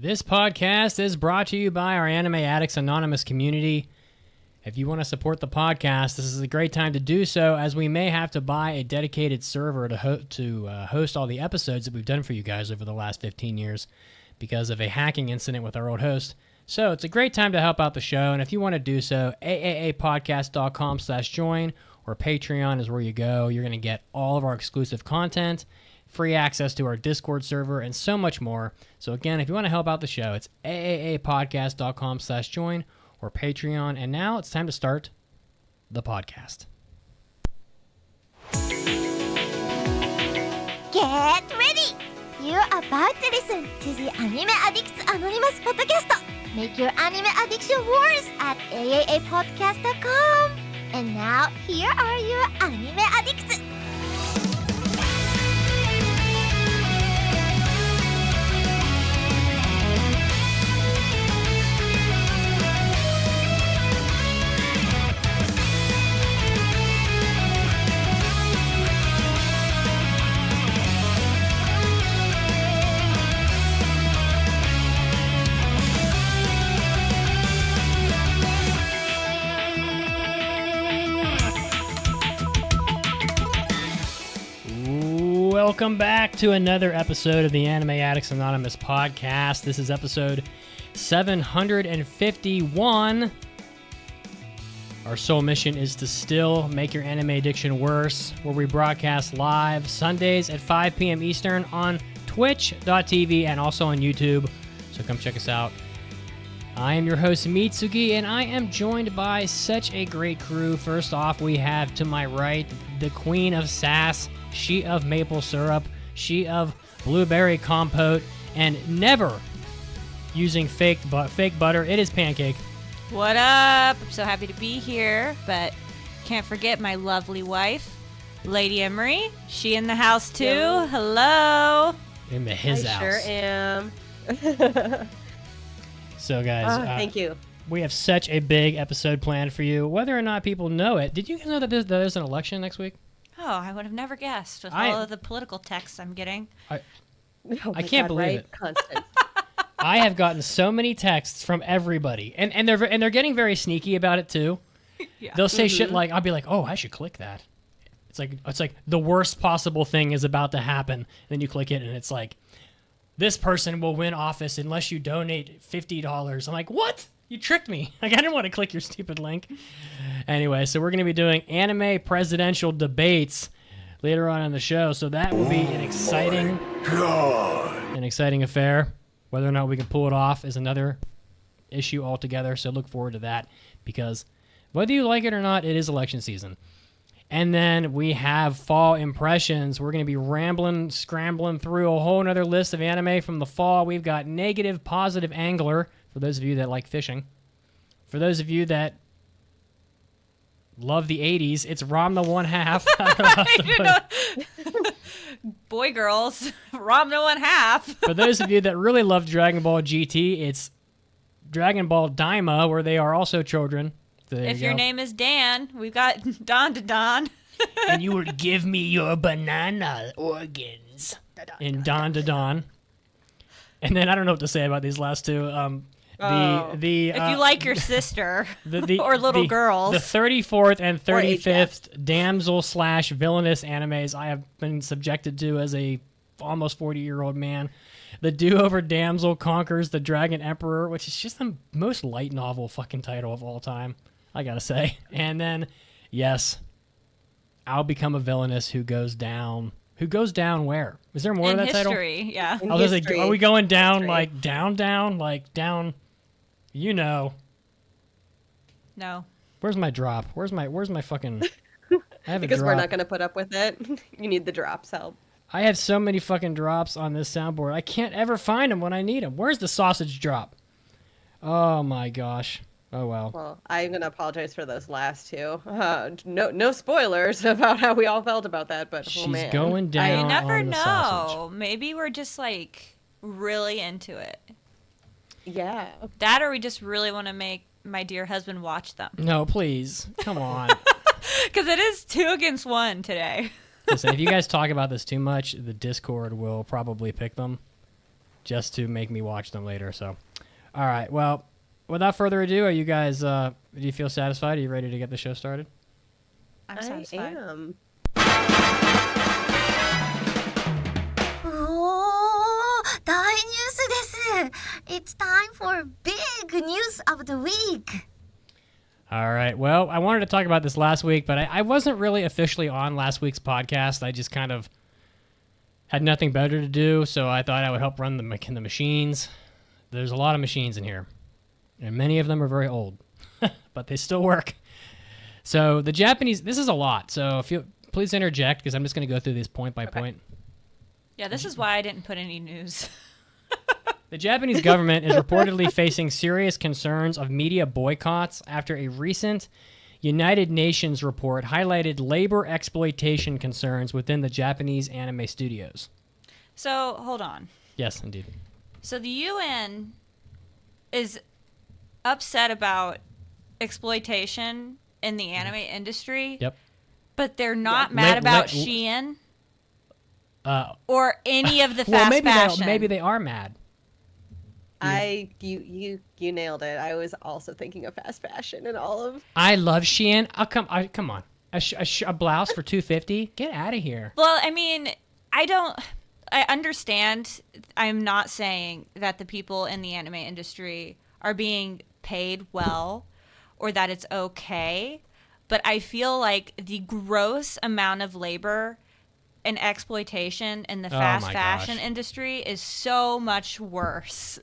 This podcast is brought to you by our Anime Addicts Anonymous community. If you want to support the podcast, this is a great time to do so, as we may have to buy a dedicated server to host all the episodes that we've done for you guys over the last 15 years because of a hacking incident with our old host. So it's a great time to help out the show, and if you want to do so, AAAPodcast.com/join or Patreon is where you go. You're going to get all of our exclusive content, free access to our Discord server, and so much more. So again, if you want to help out the show, it's AAAPodcast.com/join or Patreon. And now it's time to start the podcast. Get ready! You're about to listen to the Anime Addicts Anonymous Podcast. Make your anime addiction worse at AAAPodcast.com. And now, here are your anime addicts. Welcome back to another episode of the Anime Addicts Anonymous Podcast. This is episode 751. Our sole mission is to still make your anime addiction worse, where we broadcast live Sundays at 5 p.m. Eastern on twitch.tv and also on YouTube, so come check us out. I am your host, Mitsuki, and I am joined by such a great crew. First off, we have to my right, the queen of sass, she of maple syrup, she of blueberry compote, and never using fake butter. It is Pancake. What up? I'm so happy to be here, but can't forget my lovely wife, Lady Emery. She in the house too. Yo. Hello. In his I house. sure am. So guys, Thank you. we have such a big episode planned for you. Whether or not people know it, did you guys know that there's an election next week? Oh, I would have never guessed with all of the political texts I'm getting. Oh I can't believe it. Constant. I have gotten so many texts from everybody, and they're getting very sneaky about it too. Yeah. They'll say shit like, I'll be like, oh, I should click that. It's like the worst possible thing is about to happen. And then you click it, and it's like, this person will win office unless you donate $50. I'm like, what? You tricked me. Like, I didn't want to click your stupid link. Anyway, so we're going to be doing anime presidential debates later on in the show. So that will be an exciting affair. Whether or not we can pull it off is another issue altogether. So look forward to that, because whether you like it or not, it is election season. And then we have fall impressions. We're going to be scrambling through a whole nother list of anime from the fall. We've got Negative Positive Angler, for those of you that like fishing. For those of you that love the 80s, it's Ranma 1/2. Boy, girls, Ramna 1/2. For those of you that really love Dragon Ball GT, it's Dragon Ball Daima, where they are also children. So if your name is Dan, we've got Don to Don. And you would give me your banana organs. In Don to Don. And then I don't know what to say about these last two. If you like your sister or little girls. The 34th and 35th Damsel / Villainess animes I have been subjected to as a almost 40-year-old man. The Do-Over Damsel conquers the Dragon Emperor, which is just the most light novel fucking title of all time, I gotta say. And then, yes, I'll become a villainess who goes down. Who goes down where? Is there more in to that history, title? Yeah. I was like, are we going down History. like down, like down? You know. No. Where's my drop? Where's my fucking? I have Because a we're drop. not going to put up with it. You need the drops help. I have so many fucking drops on this soundboard. I can't ever find them when I need them. Where's the sausage drop? Oh my gosh. Oh well. Well, I'm going to apologize for those last two. No spoilers about how we all felt about that, but She's oh man. going down. You never on the know. sausage. Maybe we're just like really into it. Yeah. That, or we just really want to make my dear husband watch them. No, please. Come on. Because it is 2 against 1 today. Listen, if you guys talk about this too much, the Discord will probably pick them. just to make me watch them later. So, all right. Well, without further ado, are you guys? Do you feel satisfied? Are you ready to get the show started? I'm satisfied. I am. おー、大ニュースです。It's time for big news of the week. All right. Well, I wanted to talk about this last week, but I wasn't really officially on last week's podcast. I just kind of had nothing better to do, so I thought I would help run the machines. There's a lot of machines in here, and many of them are very old, but they still work. So the Japanese, this is a lot, so if you please interject, because I'm just going to go through this point by point. Yeah, this is why I didn't put any news. The Japanese government is reportedly facing serious concerns of media boycotts after a recent United Nations report highlighted labor exploitation concerns within the Japanese anime studios. So, hold on. Yes, indeed. So the UN is upset about exploitation in the anime industry. Yep. But they're not mad about Shein or any of the fast fashion. Maybe they are mad. You nailed it. I was also thinking of fast fashion and all of. I love Shein. Come on. A blouse for $250? Get out of here. Well, I mean, I understand. I'm not saying that the people in the anime industry are being paid well or that it's okay, but I feel like the gross amount of labor and exploitation in the fast fashion industry is so much worse.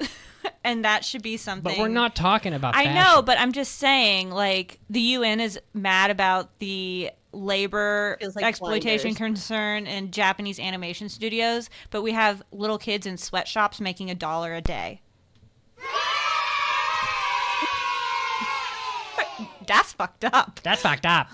And that should be something. But we're not talking about fashion. I know, but I'm just saying, like, the UN is mad about the labor exploitation concern in Japanese animation studios, but we have little kids in sweatshops making $1 a day. That's fucked up. That's fucked up.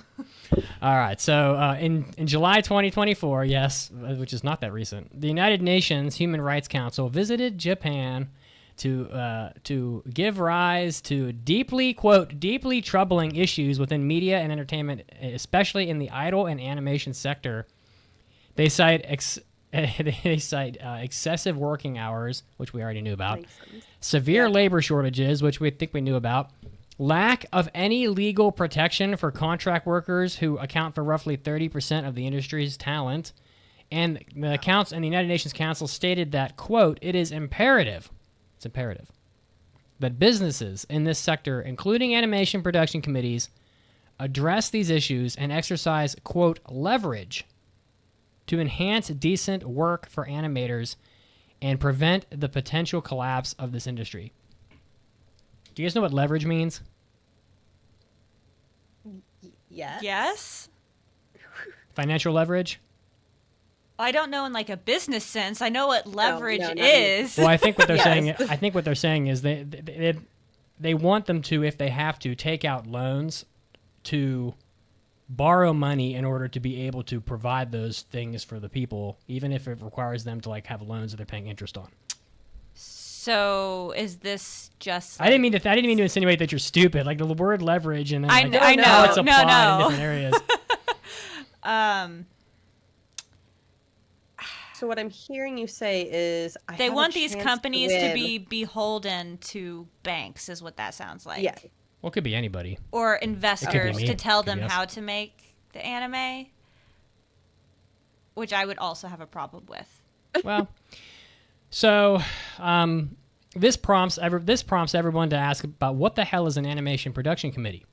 All right. So in July 2024, yes, which is not that recent, the United Nations Human Rights Council visited Japan to give rise to deeply troubling issues within media and entertainment, especially in the idol and animation sector. They cite excessive working hours, which we already knew about, severe labor shortages, which we think we knew about, lack of any legal protection for contract workers who account for roughly 30% of the industry's talent, and the United Nations Council stated that, quote, it is imperative that businesses in this sector, including animation production committees, address these issues and exercise, quote, leverage to enhance decent work for animators and prevent the potential collapse of this industry. Do you guys know what leverage means? Yes? Financial leverage? I don't know in like a business sense. I know what leverage is. Well, I think what they're saying is they want them to, if they have to, take out loans to borrow money in order to be able to provide those things for the people, even if it requires them to like have loans that they're paying interest on. So is this just? Like... I didn't mean to insinuate that you're stupid. Like the word leverage, and then I know how it's applied in different areas. So what I'm hearing you say is they want these companies to be beholden to banks, is what that sounds like. Yeah. Well, it could be anybody. Or investors to tell them how to make the anime, which I would also have a problem with. Well, so this prompts everyone to ask about what the hell is an animation production committee.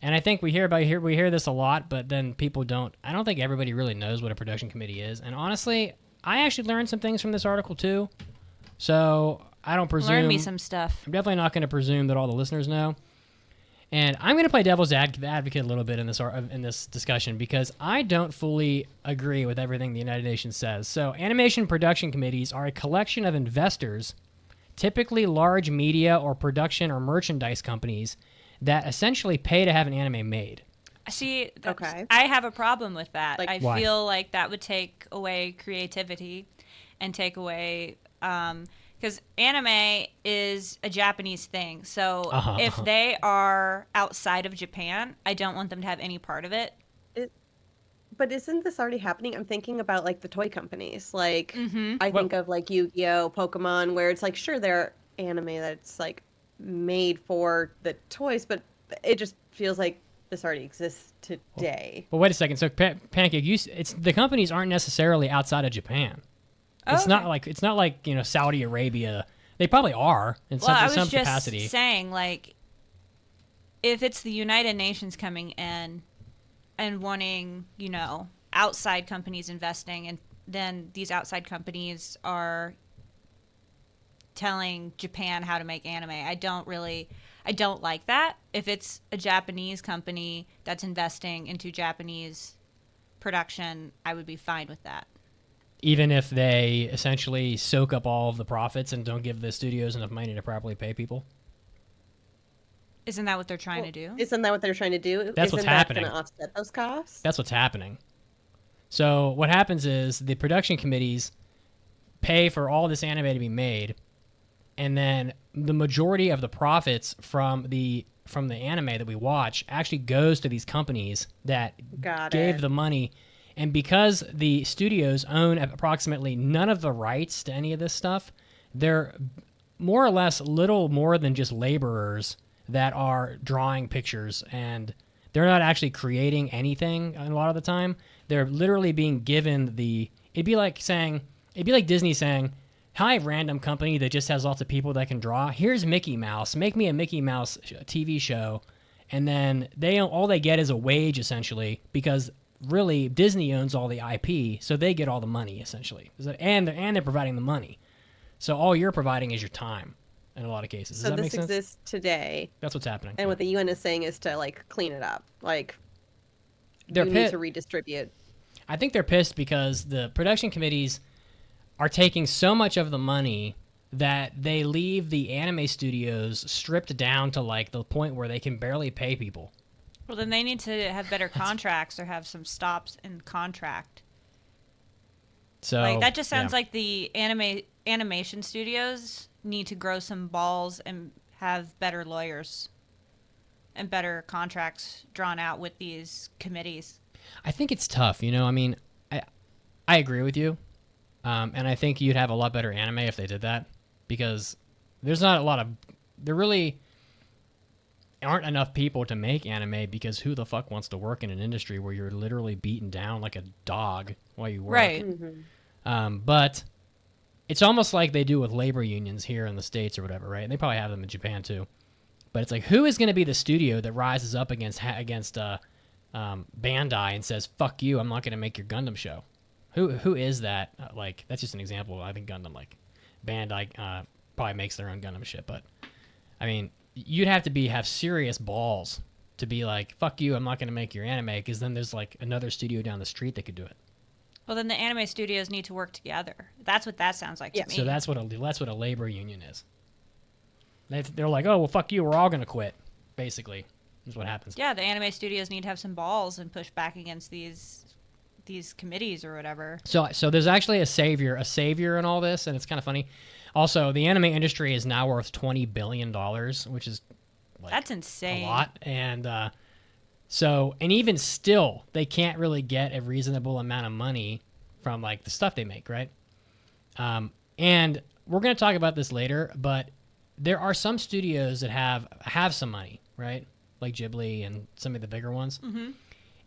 And I think we hear this a lot, but then people don't. I don't think everybody really knows what a production committee is. And honestly, I actually learned some things from this article too. So I don't presume. Learn me some stuff. I'm definitely not going to presume that all the listeners know. And I'm going to play devil's advocate a little bit in this discussion because I don't fully agree with everything the United Nations says. So animation production committees are a collection of investors, typically large media or production or merchandise companies, that essentially pay to have an anime made. See, I have a problem with that. Like, I feel like that would take away creativity and take away... because anime is a Japanese thing. So if they are outside of Japan, I don't want them to have any part of it. But isn't this already happening? I'm thinking about like the toy companies. Like Mm-hmm. I Well- think of like Yu-Gi-Oh, Pokemon, where it's like sure they're anime that's like made for the toys, but it just feels like this already exists today. But wait a second. So Pancake, it's the companies aren't necessarily outside of Japan. Oh, It's not okay. like Saudi Arabia. They probably are in Well, I was some just capacity. saying, like, if it's the United Nations coming in and wanting, outside companies investing, and then these outside companies are telling Japan how to make anime, I don't like that. If it's a Japanese company that's investing into Japanese production, I would be fine with that. Even if they essentially soak up all of the profits and don't give the studios enough money to properly pay people. Isn't that what they're trying to do? Isn't that what they're trying to do? That's what's Isn't that happening. going to offset those costs? That's what's happening. So what happens is the production committees pay for all this anime to be made, and then the majority of the profits from the anime that we watch actually goes to these companies that gave the money. And because the studios own approximately none of the rights to any of this stuff, they're more or less little more than just laborers that are drawing pictures, and they're not actually creating anything a lot of the time. They're literally being given it'd be like Disney saying, "Hi, random company that just has lots of people that can draw. Here's Mickey Mouse. Make me a Mickey Mouse TV show." And then all they get is a wage, essentially, because really Disney owns all the IP, so they get all the money, essentially. And they're providing the money. So all you're providing is your time in a lot of cases. Does So that make this sense? exists today, That's what's happening. and what the UN is saying is to like clean it up. Like They're you need to redistribute. I think they're pissed because the production committees are taking so much of the money that they leave the anime studios stripped down to like the point where they can barely pay people. Well, then they need to have better contracts or have some stops in contract. So Like that just sounds yeah. like the animation studios need to grow some balls and have better lawyers and better contracts drawn out with these committees. I think it's tough, I mean, I agree with you, and I think you'd have a lot better anime if they did that, because there really aren't enough people to make anime, because who the fuck wants to work in an industry where you're literally beaten down like a dog while you work? Right. But it's almost like they do with labor unions here in the States or whatever, right? And they probably have them in Japan too. But it's like, who is going to be the studio that rises up against Bandai and says, "Fuck you, I'm not going to make your Gundam show"? Who is that? Like, that's just an example. I think Gundam, like Bandai, probably makes their own Gundam shit. But I mean, you'd have to have serious balls to be like, "Fuck you, I'm not going to make your anime," because then there's like another studio down the street that could do it. Well, then the anime studios need to work together. That's what that sounds like to me. So that's what a labor union is. They're like, "Oh well, fuck you, we're all going to quit." Basically, is what happens. Yeah, the anime studios need to have some balls and push back against these committees or whatever. So there's actually a savior in all this, and it's kind of funny. Also, the anime industry is now worth $20 billion, which is like That's insane. a lot. And and even still, they can't really get a reasonable amount of money from like the stuff they make, right? And we're going to talk about this later, but there are some studios that have some money, right? Like Ghibli and some of the bigger ones. Mm-hmm.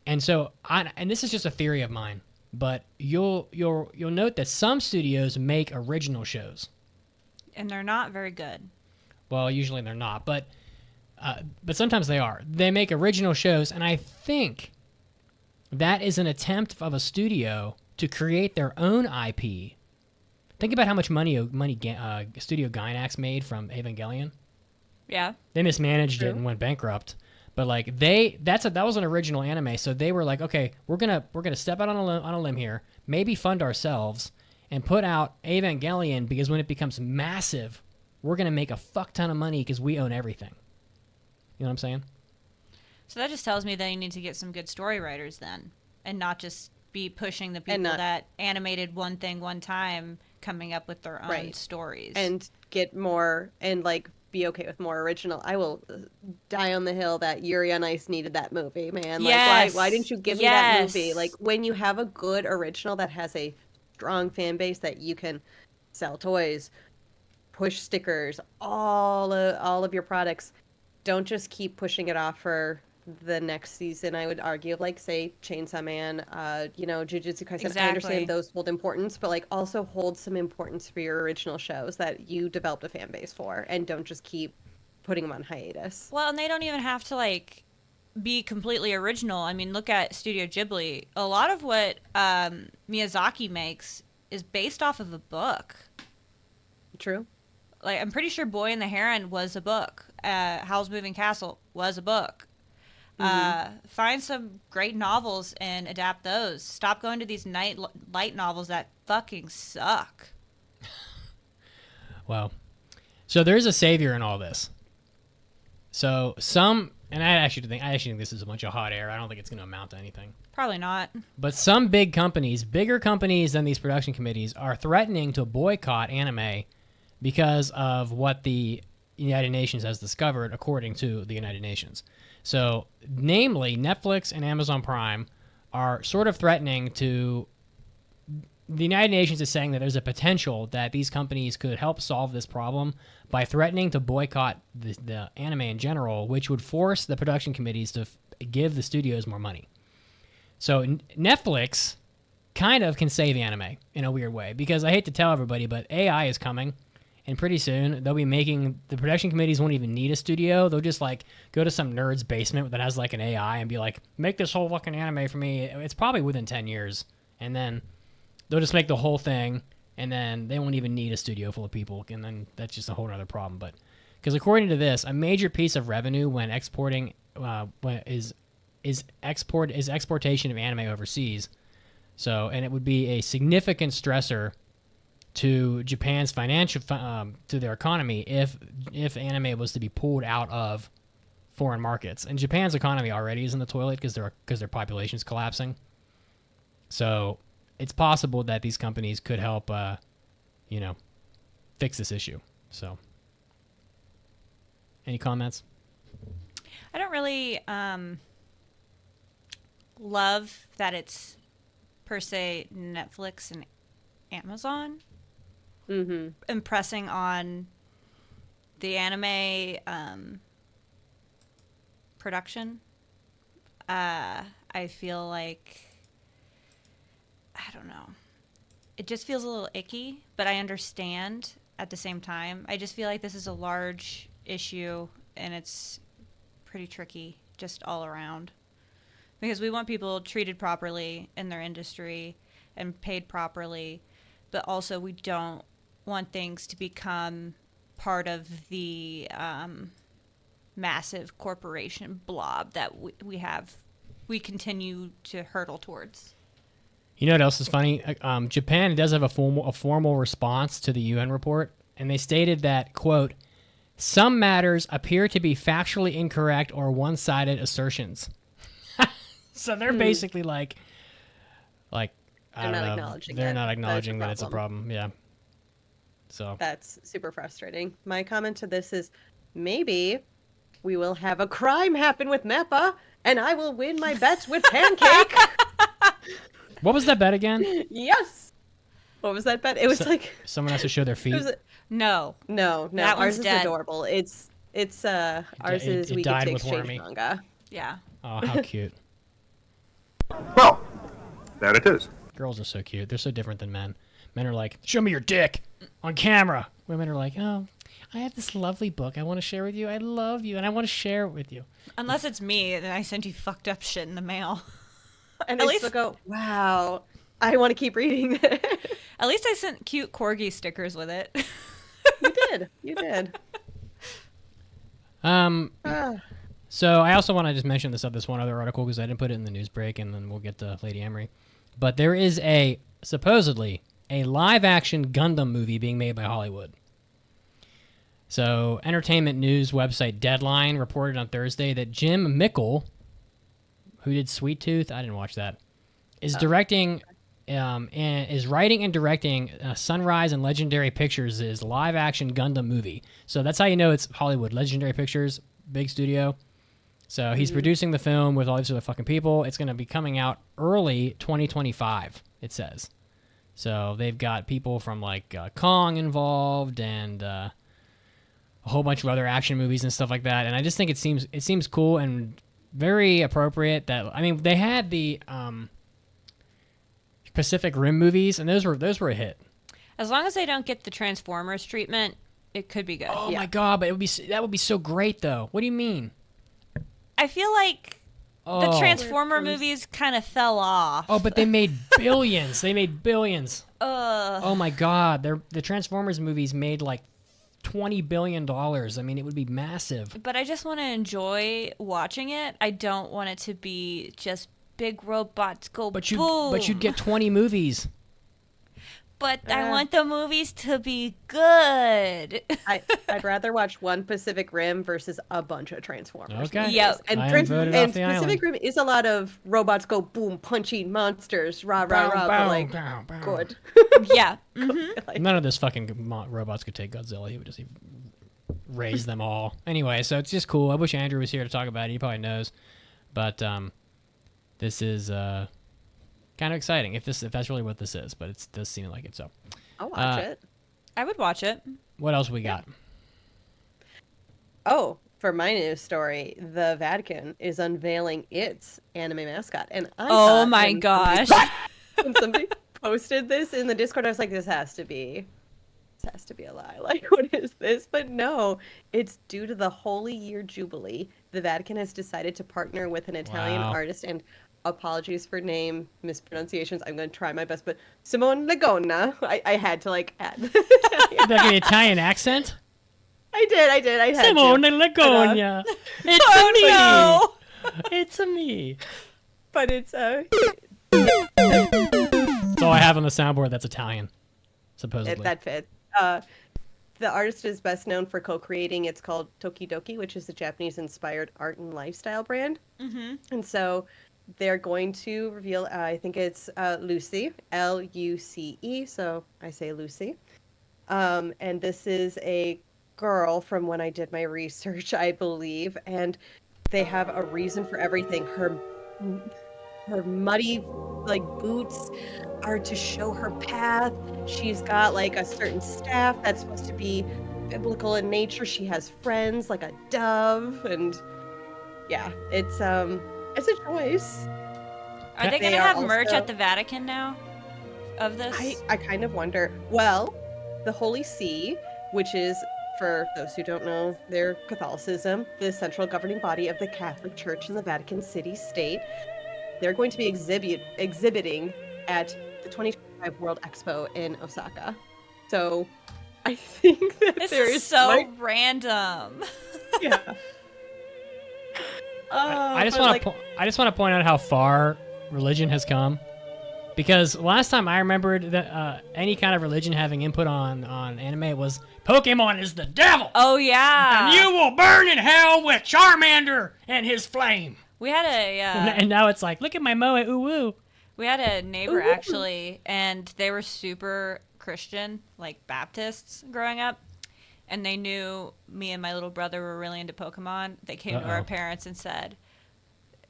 And so, and this is just a theory of mine, but you'll note that some studios make original shows. And they're not very good. Well, usually they're not, but sometimes they are. They make original shows, and I think that is an attempt of a studio to create their own IP. Think about how much money Studio Gainax made from Evangelion. Yeah. They mismanaged True. it and went bankrupt. But like that was an original anime, so they were like, okay, we're gonna step out on a limb here, maybe fund ourselves, and put out Evangelion, because when it becomes massive, we're gonna make a fuck ton of money because we own everything. You know what I'm saying? So that just tells me that you need to get some good story writers then, and not just be pushing the people that animated one thing one time coming up with their own stories. And get more and like be okay with more original. I will die on the hill that Yuri on Ice needed that movie, man. Yes. Like, why didn't you give me that movie? Like, when you have a good original that has a strong fan base that you can sell toys, push stickers, all of your products, don't just keep pushing it off for the next season. I would argue, like, say Chainsaw Man, Jujutsu Kaisen. Exactly. I understand those hold importance, but like also hold some importance for your original shows that you developed a fan base for, and don't just keep putting them on hiatus. Well, and they don't even have to like be completely original. I mean, look at Studio Ghibli. A lot of what Miyazaki makes is based off of a book. True. Like, I'm pretty sure Boy and the Heron was a book. Howl's Moving Castle was a book. Find some great novels and adapt those. Stop going to these light novels that fucking suck. Well, so there's a savior in all this. So and I actually think this is a bunch of hot air. I don't think it's going to amount to anything. Probably not. But some big companies, bigger companies than these production committees, are threatening to boycott anime because of what the United Nations has discovered, according to the United Nations. So, namely, Netflix and Amazon Prime are sort of threatening to... The United Nations is saying that there's a potential that these companies could help solve this problem by threatening to boycott the anime in general, which would force the production committees to give the studios more money. So, Netflix kind of can save anime in a weird way, because I hate to tell everybody, but AI is coming. And pretty soon, they'll be making... The production committees won't even need a studio. They'll just, like, go to some nerd's basement that has, like, an AI and be like, make this whole fucking anime for me. It's probably within 10 years. And then they'll just make the whole thing, and then they won't even need a studio full of people. And then that's just a whole other problem. But because according to this, a major piece of revenue when exporting... is exportation of anime overseas. So, and it would be a significant stressor to Japan's financial to their economy if anime was to be pulled out of foreign markets. And Japan's economy already is in the toilet because their population's collapsing. So it's possible that these companies could help fix this issue. So any comments? I don't really love that it's per se Netflix and Amazon impressing on the anime production. I feel like, I don't know, it just feels a little icky, but I understand at the same time. I just feel like this is a large issue and it's pretty tricky just all around, because we want people treated properly in their industry and paid properly, but also we don't want things to become part of the massive corporation blob that we continue to hurtle towards. You know what else is funny? Japan does have a formal response to the UN report, and they stated that, quote, some matters appear to be factually incorrect or one-sided assertions. So they're basically like I don't know. They're not acknowledging that it's a problem. Yeah. So that's super frustrating. My comment to this is, maybe we will have a crime happen with Meppa, and I will win my bets with Pancake. What was that bet again? Yes. What was that bet? It was like someone has to show their feet. No. That ours is dead. Adorable. Ours is we get to exchange manga. Yeah. Oh, how cute. Well, there it is. Girls are so cute. They're so different than men. Men are like, show me your dick on camera. Women are like, oh, I have this lovely book I want to share with you. I love you, and I want to share it with you. Unless it's me, and I send you fucked up shit in the mail. And at least they'll go, wow, I want to keep reading this. At least I sent cute corgi stickers with it. You did. So I also want to just mention this one other article because I didn't put it in the news break, and then we'll get to Lady Emery. But there is supposedly a live-action Gundam movie being made by Hollywood. So entertainment news website Deadline reported on Thursday that Jim Mickle, who did Sweet Tooth, I didn't watch that, is directing and is writing and directing Sunrise and Legendary Pictures' live-action Gundam movie. So that's how you know it's Hollywood. Legendary Pictures, big studio. So he's producing the film with all these other fucking people. It's going to be coming out early 2025, it says. So they've got people from like Kong involved and a whole bunch of other action movies and stuff like that. And I just think it seems cool and very appropriate. That I mean, they had the Pacific Rim movies, and those were a hit. As long as they don't get the Transformers treatment, it could be good. Oh my god! But that would be so great, though. What do you mean? I feel like the Transformer movies kind of fell off. Oh, but they made billions. They made billions. Ugh. Oh my god! The Transformers movies made like $20 billion. I mean, it would be massive. But I just want to enjoy watching it. I don't want it to be just big robots go boom. But you'd get 20 movies. But I want the movies to be good. I'd rather watch one Pacific Rim versus a bunch of Transformers. Okay. Yep. And, Pacific Rim is a lot of robots go boom, punching monsters, rah, rah, rah, but like, good. Yeah. Mm-hmm. None of this fucking robots could take Godzilla. He would just raise them all. Anyway, so it's just cool. I wish Andrew was here to talk about it. He probably knows. But this is kind of exciting if that's really what this is, but it does seem like it. So I'll watch it. I would watch it. What else we got? Oh, for my news story, the Vatican is unveiling its anime mascot, and oh my gosh! When somebody posted this in the Discord, I was like, "This has to be a lie. Like, what is this?" But no, it's due to the Holy Year Jubilee. The Vatican has decided to partner with an Italian artist and. Apologies for name mispronunciations. I'm going to try my best, but Simone Lagona. I had to like add. Like an Italian accent? I did. I had Simone to. Lagona. It's oh, me. No. It's a me. But it's That's all I have on the soundboard that's Italian, supposedly. that fits. The artist is best known for co-creating. It's called Tokidoki, which is a Japanese-inspired art and lifestyle brand. Mm-hmm. And so. They're going to reveal, I think it's Lucy, Luce, so I say Lucy. And this is a girl from when I did my research, I believe, and they have a reason for everything. Her muddy, like, boots are to show her path. She's got, like, a certain staff that's supposed to be biblical in nature. She has friends, like a dove, and yeah, it's a choice. Are they going to have merch at the Vatican now of this? I kind of wonder. Well, the Holy See, which is, for those who don't know, their Catholicism, the central governing body of the Catholic Church in the Vatican City State, they're going to be exhibiting at the 2025 World Expo in Osaka. So I think that this there is so random. Yeah. I just want to point out how far religion has come, because last time I remembered that any kind of religion having input on anime was Pokemon is the devil. Oh yeah, and you will burn in hell with Charmander and his flame. We had a and now it's like, look at my moe ooh woo. We had a neighbor actually, and they were super Christian, like Baptists growing up. And they knew me and my little brother were really into Pokemon. They came to our parents and said,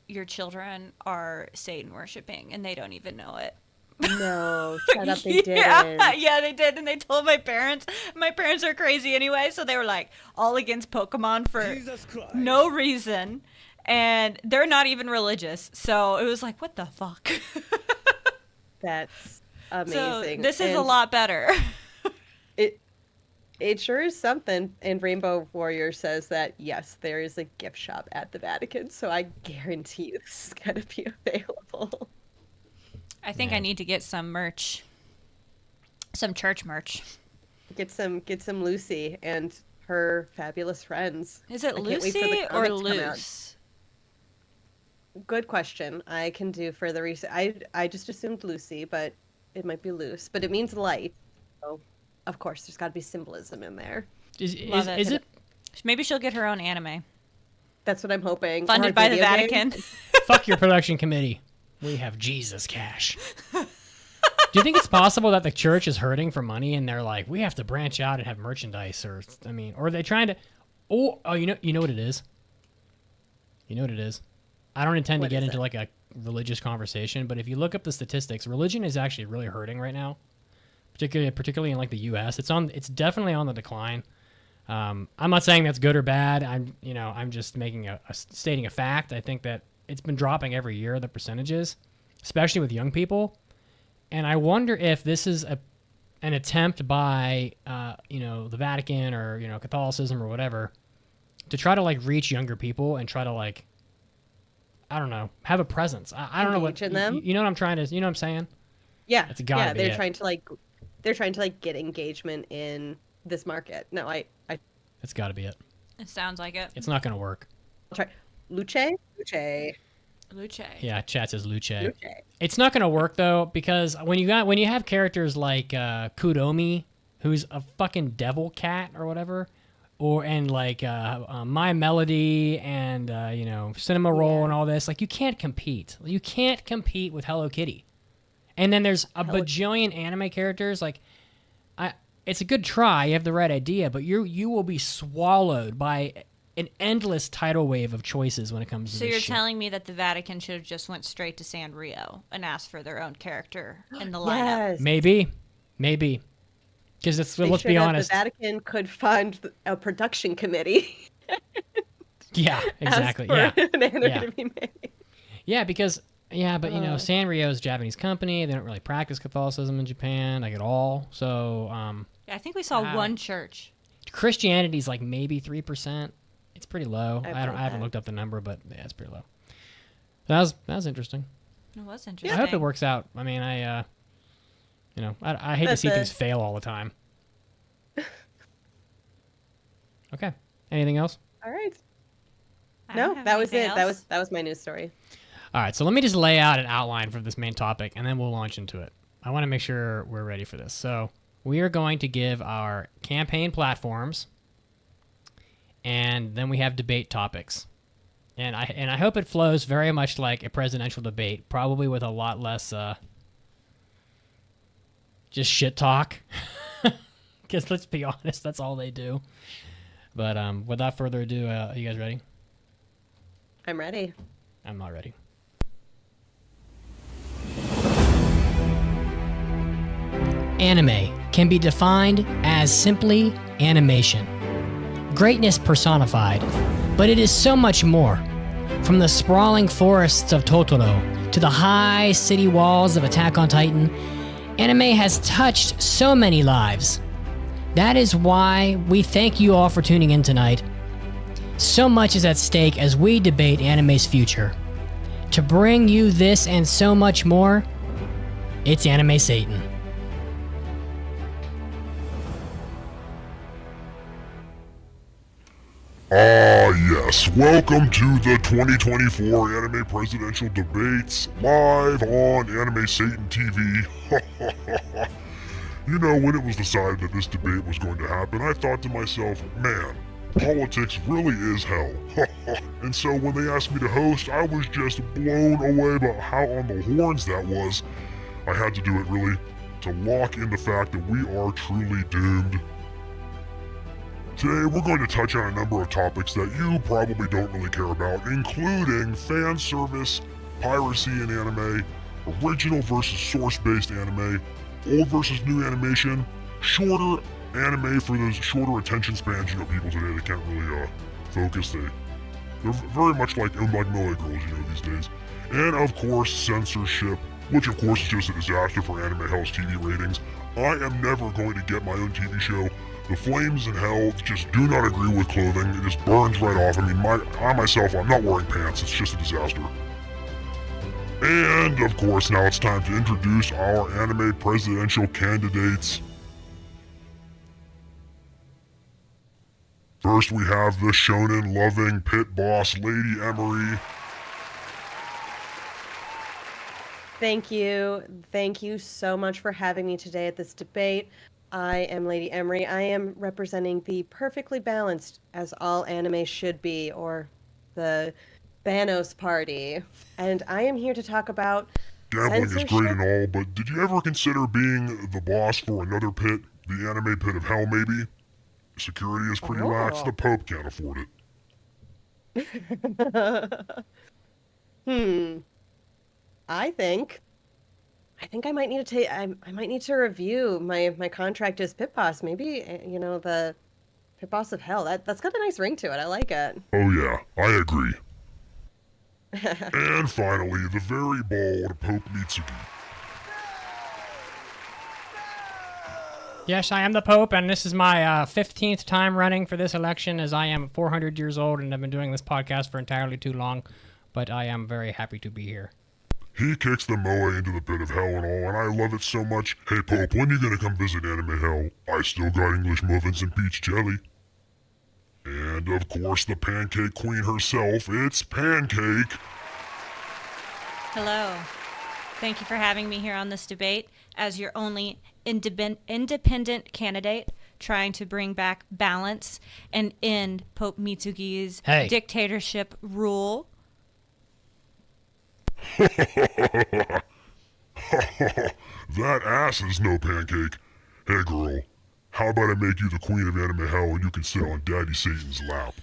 your children are Satan worshipping, and they don't even know it. No, shut up, they didn't. Yeah, they did, and they told my parents. My parents are crazy anyway, so they were like all against Pokemon for no reason. And they're not even religious, so it was like, what the fuck? That's amazing. So this is a lot better. It sure is something. And Rainbow Warrior says that, yes, there is a gift shop at the Vatican, so I guarantee you this is going to be available. I think I need to get some merch. Some church merch. Get some Lucy and her fabulous friends. Is it Lucy or Luce? Good question. I can do further research. I just assumed Lucy, but it might be loose. But it means light, so... Of course, there's got to be symbolism in there. Is it? Maybe she'll get her own anime. That's what I'm hoping. Funded by the Vatican. Fuck your production committee. We have Jesus cash. you think it's possible that the church is hurting for money and they're like, we have to branch out and have merchandise, or are they trying to? Oh, you know what it is. You know what it is. I don't intend to get into like a religious conversation, but if you look up the statistics, religion is actually really hurting right now, particularly in like the U.S. It's definitely on the decline. I'm not saying that's good or bad. I'm just making stating a fact. I think that it's been dropping every year, the percentages, especially with young people. And I wonder if this is an attempt by the Vatican or Catholicism or whatever to try to like reach younger people and try to like, I don't know, have a presence. I don't know what in them. You know what I'm trying to. You know what I'm saying? Yeah. It's gotta be they're it. trying to get engagement in this market. No, It's got to be it. It sounds like it. It's not going to work. I'll try. Luce. Luce. Yeah, chat says Luce. Luce. It's not going to work though, because when you have characters like Kudomi, who's a fucking devil cat or whatever, and My Melody and Cinema Roll and all this, like you can't compete. You can't compete with Hello Kitty. And then there's a bajillion anime characters. Like, it's a good try. You have the right idea, but you will be swallowed by an endless tidal wave of choices when it comes to So this you're shit. telling me that the Vatican should have just went straight to Sanrio and asked for their own character in the lineup? Yes. Maybe. Because let's be honest. The Vatican could fund a production committee. Yeah, exactly. Ask for Yeah. an anime to be made. Yeah, because Sanrio is a Japanese company. They don't really practice Catholicism in Japan like at all. So Yeah, I think we saw one church. Christianity's like maybe 3%. It's pretty low. I've I heard haven't that. looked up the number, but yeah, it's pretty low. That was interesting. It was I interesting. hope it works out. I mean, I hate to see things fail all the time. Okay. Anything else? All right. I don't No, have that was it. anything else. That was my news story. All right, so let me just lay out an outline for this main topic, and then we'll launch into it. I want to make sure we're ready for this. So we are going to give our campaign platforms, and then we have debate topics. And I hope it flows very much like a presidential debate, probably with a lot less just shit talk. Because let's be honest, that's all they do. But without further ado, are you guys ready? I'm ready. I'm not ready. Anime can be defined as simply animation. Greatness personified, but it is so much more. From the sprawling forests of Totoro to the high city walls of Attack on Titan, anime has touched so many lives. That is why we thank you all for tuning in tonight. So much is at stake as we debate anime's future. To bring you this and so much more, it's Anime Satan. Ah, yes. Welcome to the 2024 Anime Presidential Debates, live on Anime Satan TV. You know, when it was decided that this debate was going to happen, I thought to myself, man, politics really is hell. And so when they asked me to host, I was just blown away by how on the horns that was. I had to do it really to lock in the fact that we are truly doomed. Today, we're going to touch on a number of topics that you probably don't really care about, including fan service, piracy in anime, original versus source-based anime, old versus new animation, shorter anime for those shorter attention spans. You know, people today, they can't really focus. They're very much like Moe girls, these days. And of course, censorship, which of course is just a disaster for Anime Hell's TV ratings. I am never going to get my own TV show. The flames in hell just do not agree with clothing. It just burns right off. I mean, I myself, I'm not wearing pants. It's just a disaster. And, of course, now it's time to introduce our anime presidential candidates. First, we have the shonen-loving pit boss, Lady Emery. Thank you. Thank you so much for having me today at this debate. I am Lady Emery. I am representing the perfectly balanced, as all anime should be, or the Thanos party. And I am here to talk about Gambling is Censorship? great and all, but did you ever consider being the boss for another pit? The anime pit of hell, maybe? Security is pretty lax. The Pope can't afford it. I think I might need to I might need to review my contract as pit boss. Maybe the pit boss of hell. That's got a nice ring to it. I like it. Oh yeah, I agree. And finally, the very bald Pope Mitsuki. Yes, I am the Pope, and this is my 15th time running for this election, as I am 400 years old and I've been doing this podcast for entirely too long, but I am very happy to be here. He kicks the moe into the pit of hell and all, and I love it so much. Hey Pope, when you gonna come visit Anime Hell? I still got English muffins and peach jelly. And of course the Pancake Queen herself, it's Pancake. Hello. Thank you for having me here on this debate as your only independent candidate trying to bring back balance and end Pope Mitsuki's dictatorship rule. That ass is no pancake. Hey girl, how about I make you the queen of Anime Hell and you can sit on Daddy Satan's lap?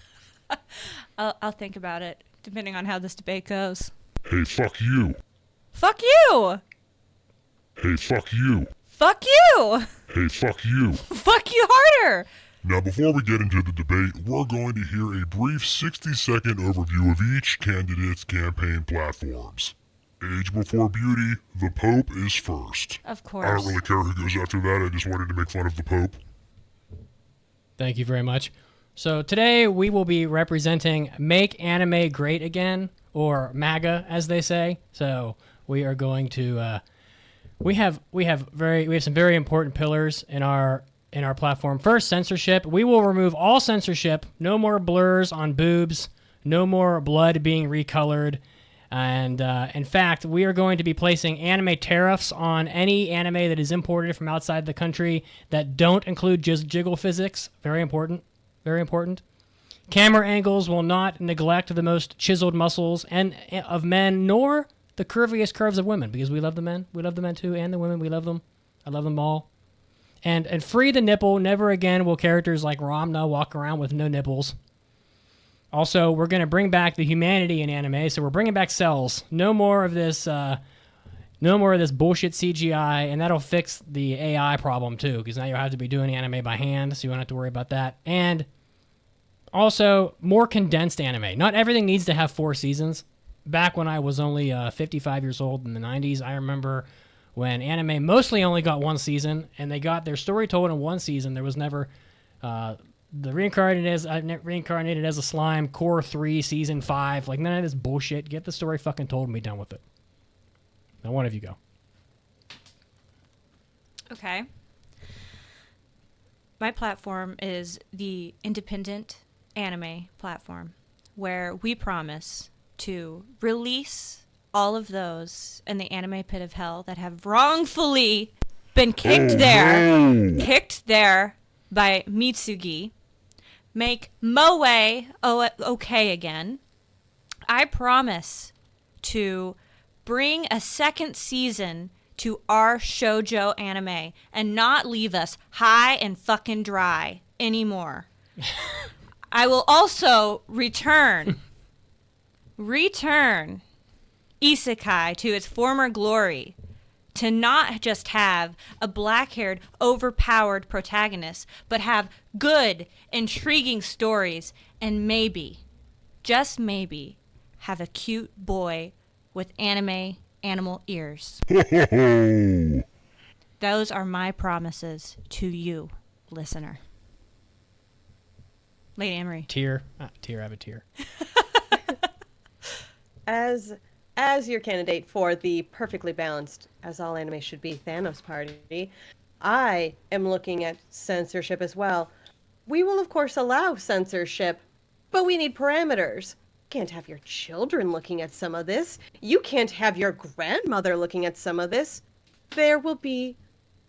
I'll think about it, depending on how this debate goes. Hey, fuck you. Fuck you! Hey, fuck you. Fuck you! Hey, fuck you. Fuck you harder! Now, before we get into the debate, we're going to hear a brief 60-second overview of each candidate's campaign platforms. Age before beauty, the Pope is first. Of course. I don't really care who goes after that, I just wanted to make fun of the Pope. Thank you very much. So today we will be representing Make Anime Great Again, or MAGA as they say. So we are going to we have some very important pillars in our platform. First, censorship. We will remove all censorship. No more blurs on boobs. No more blood being recolored. And in fact, we are going to be placing anime tariffs on any anime that is imported from outside the country that don't include just jiggle physics. Very important. Very important. Camera angles will not neglect the most chiseled muscles of men, nor the curviest curves of women, because we love the men. We love the men too, and the women. We love them. I love them all. And free the nipple. Never again will characters like Ranma walk around with no nipples. Also, we're going to bring back the humanity in anime, so we're bringing back cells. No more of this bullshit CGI, and that'll fix the AI problem too, because now you'll have to be doing anime by hand, so you won't have to worry about that. And also, more condensed anime. Not everything needs to have 4 seasons. Back when I was only 55 years old in the 90s, I remember when anime mostly only got 1 season, and they got their story told in 1 season. There was never the reincarnated as a slime, core 3, season 5. Like, none of this bullshit. Get the story fucking told and be done with it. Now, one of you go. Okay. My platform is the independent anime platform, where we promise to release all of those in the anime pit of hell that have wrongfully been kicked there by Mitsugi, make Moe okay again. I promise to bring a second season to our shoujo anime and not leave us high and fucking dry anymore. I will also return isekai to its former glory, to not just have a black-haired, overpowered protagonist, but have good, intriguing stories, and maybe, just maybe, have a cute boy with anime animal ears. Those are my promises to you, listener. Lady Emery. Tear. I have a tear. As your candidate for the perfectly balanced, as all anime should be, Thanos party, I am looking at censorship as well. We will, of course, allow censorship, but we need parameters. You can't have your children looking at some of this. You can't have your grandmother looking at some of this. There will be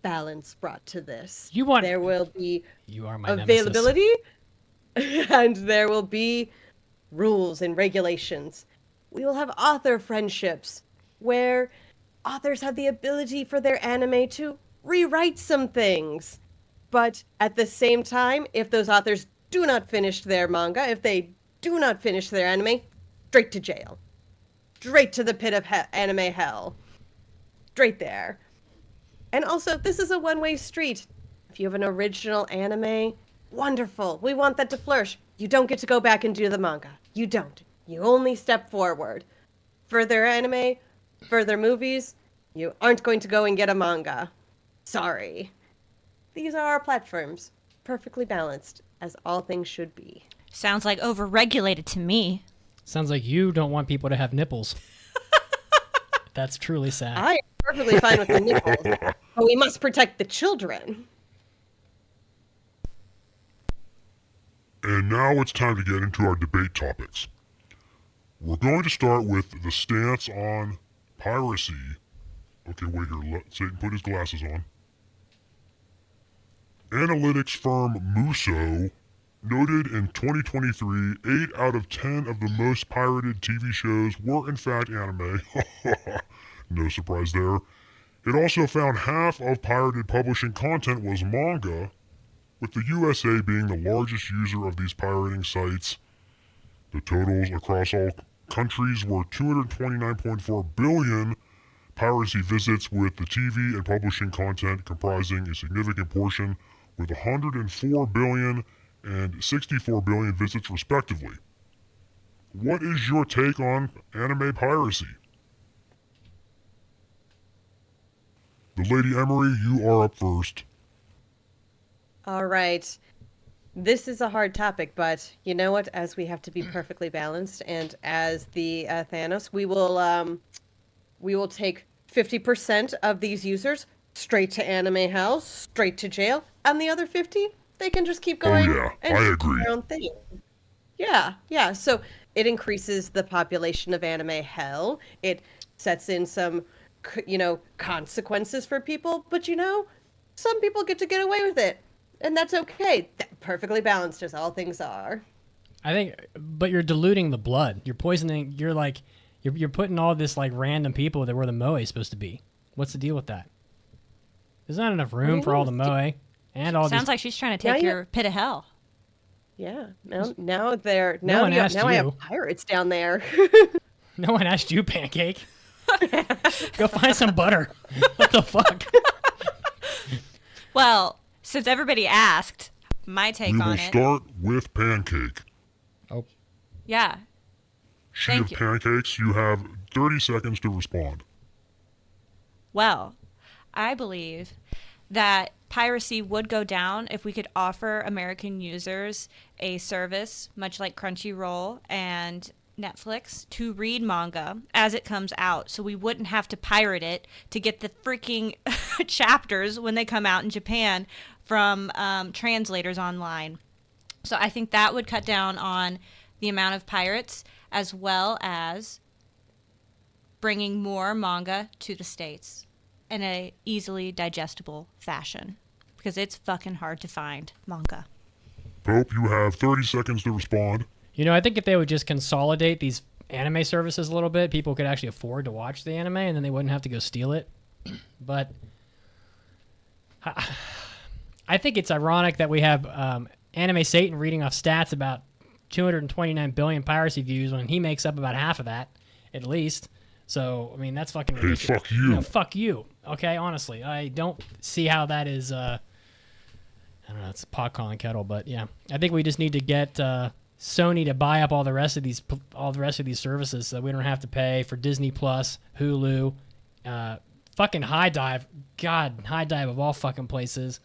balance brought to this. There will be availability, and there will be rules and regulations. We will have author friendships where authors have the ability for their anime to rewrite some things. But at the same time, if those authors do not finish their manga, if they do not finish their anime, straight to jail. Straight to the pit of anime hell. Straight there. And also, this is a one-way street. If you have an original anime, wonderful. We want that to flourish. You don't get to go back and do the manga. You don't. You only step forward. Further anime, further movies, you aren't going to go and get a manga. Sorry. These are our platforms. Perfectly balanced, as all things should be. Sounds like overregulated to me. Sounds like you don't want people to have nipples. That's truly sad. I am perfectly fine with the nipples, but we must protect the children. And now it's time to get into our debate topics. We're going to start with the stance on piracy. Okay, wait here. Let Satan put his glasses on. Analytics firm Muso noted in 2023, 8 out of 10 of the most pirated TV shows were in fact anime. No surprise there. It also found half of pirated publishing content was manga, with the USA being the largest user of these pirating sites. The totals across all countries were 229.4 billion piracy visits, with the TV and publishing content comprising a significant portion, with 104 billion and 64 billion visits respectively. What is your take on anime piracy? The Lady Emery, you are up first. All right. This is a hard topic, but you know what? As we have to be perfectly balanced, and as the Thanos, we will take 50% of these users straight to anime hell, straight to jail, and the other 50, they can just keep going and I do agree. their own thing. Yeah. So it increases the population of anime hell. It sets in some, consequences for people, but some people get to get away with it. And that's okay. Perfectly balanced as all things are. I think, but you're diluting the blood. You're poisoning. You're putting all this like random people that were the moe is supposed to be. What's the deal with that? There's not enough room for all the moe and all. Sounds like she's trying to take your pit of hell. Yeah. Now I have pirates down there. No one asked you, Pancake. Go find some butter. What the fuck? Well, since everybody asked, my take on it. We will start with Pancake. Oh. Yeah. Sheet of pancakes, you have 30 seconds to respond. Well, I believe that piracy would go down if we could offer American users a service, much like Crunchyroll and Netflix, to read manga as it comes out, so we wouldn't have to pirate it to get the freaking chapters when they come out in Japan from translators online. So I think that would cut down on the amount of pirates, as well as bringing more manga to the States in a easily digestible fashion, because it's fucking hard to find manga. Pope, you have 30 seconds to respond. I think if they would just consolidate these anime services a little bit, people could actually afford to watch the anime, and then they wouldn't have to go steal it. But I think it's ironic that we have Anime Satan reading off stats about 229 billion piracy views when he makes up about half of that, at least. So, I mean, that's fucking ridiculous. Hey, fuck you. Fuck you. Okay, honestly. I don't see how that is, I don't know, it's pot calling kettle, but yeah. I think we just need to get Sony to buy up all the rest of these services so that we don't have to pay for Disney Plus, Hulu, fucking High Dive. God, High Dive of all fucking places.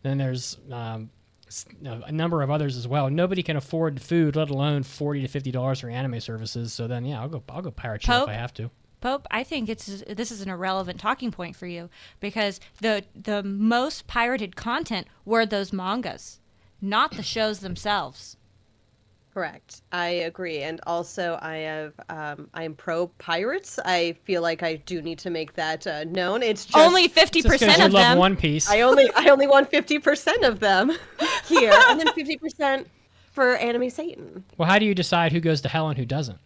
Then there's a number of others as well. Nobody can afford food, let alone $40 to $50 for anime services. So then, yeah, I'll go pirate shit if I have to. Pope, I think this is an irrelevant talking point for you, because the most pirated content were those mangas, not the shows themselves. Correct. I agree. And also I am pro pirates. I feel like I do need to make that known. It's just only 50% of love them. One Piece. I only want 50% of them here, and then 50% for Anime Satan. Well, how do you decide who goes to hell and who doesn't?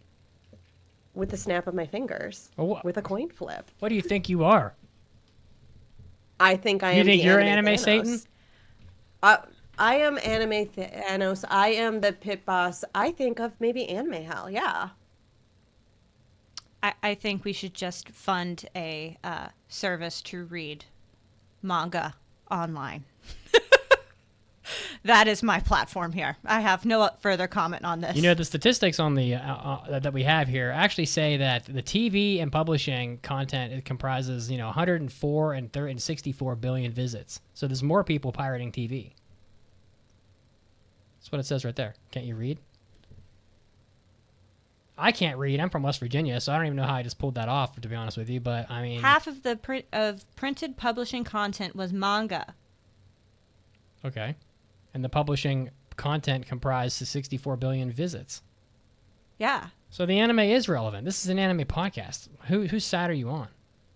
with the snap of my fingers, with a coin flip. What do you think you are? I think I am. You think you're Anime Anime Thanos. Satan? I am Anime Thanos. I am the pit boss. I think of maybe Anime Hell. Yeah. I think we should just fund a service to read manga online. That is my platform here. I have no further comment on this. You know, the statistics on the that we have here actually say that the TV and publishing content, it comprises 104 and 64 billion visits. So there's more people pirating TV. That's what it says right there. Can't you read? I can't read. I'm from West Virginia, so I don't even know how I just pulled that off, to be honest with you. But I mean, half of the printed publishing content was manga. Okay. And the publishing content comprised 64 billion visits. Yeah. So the anime is relevant. This is an anime podcast. Whose side are you on?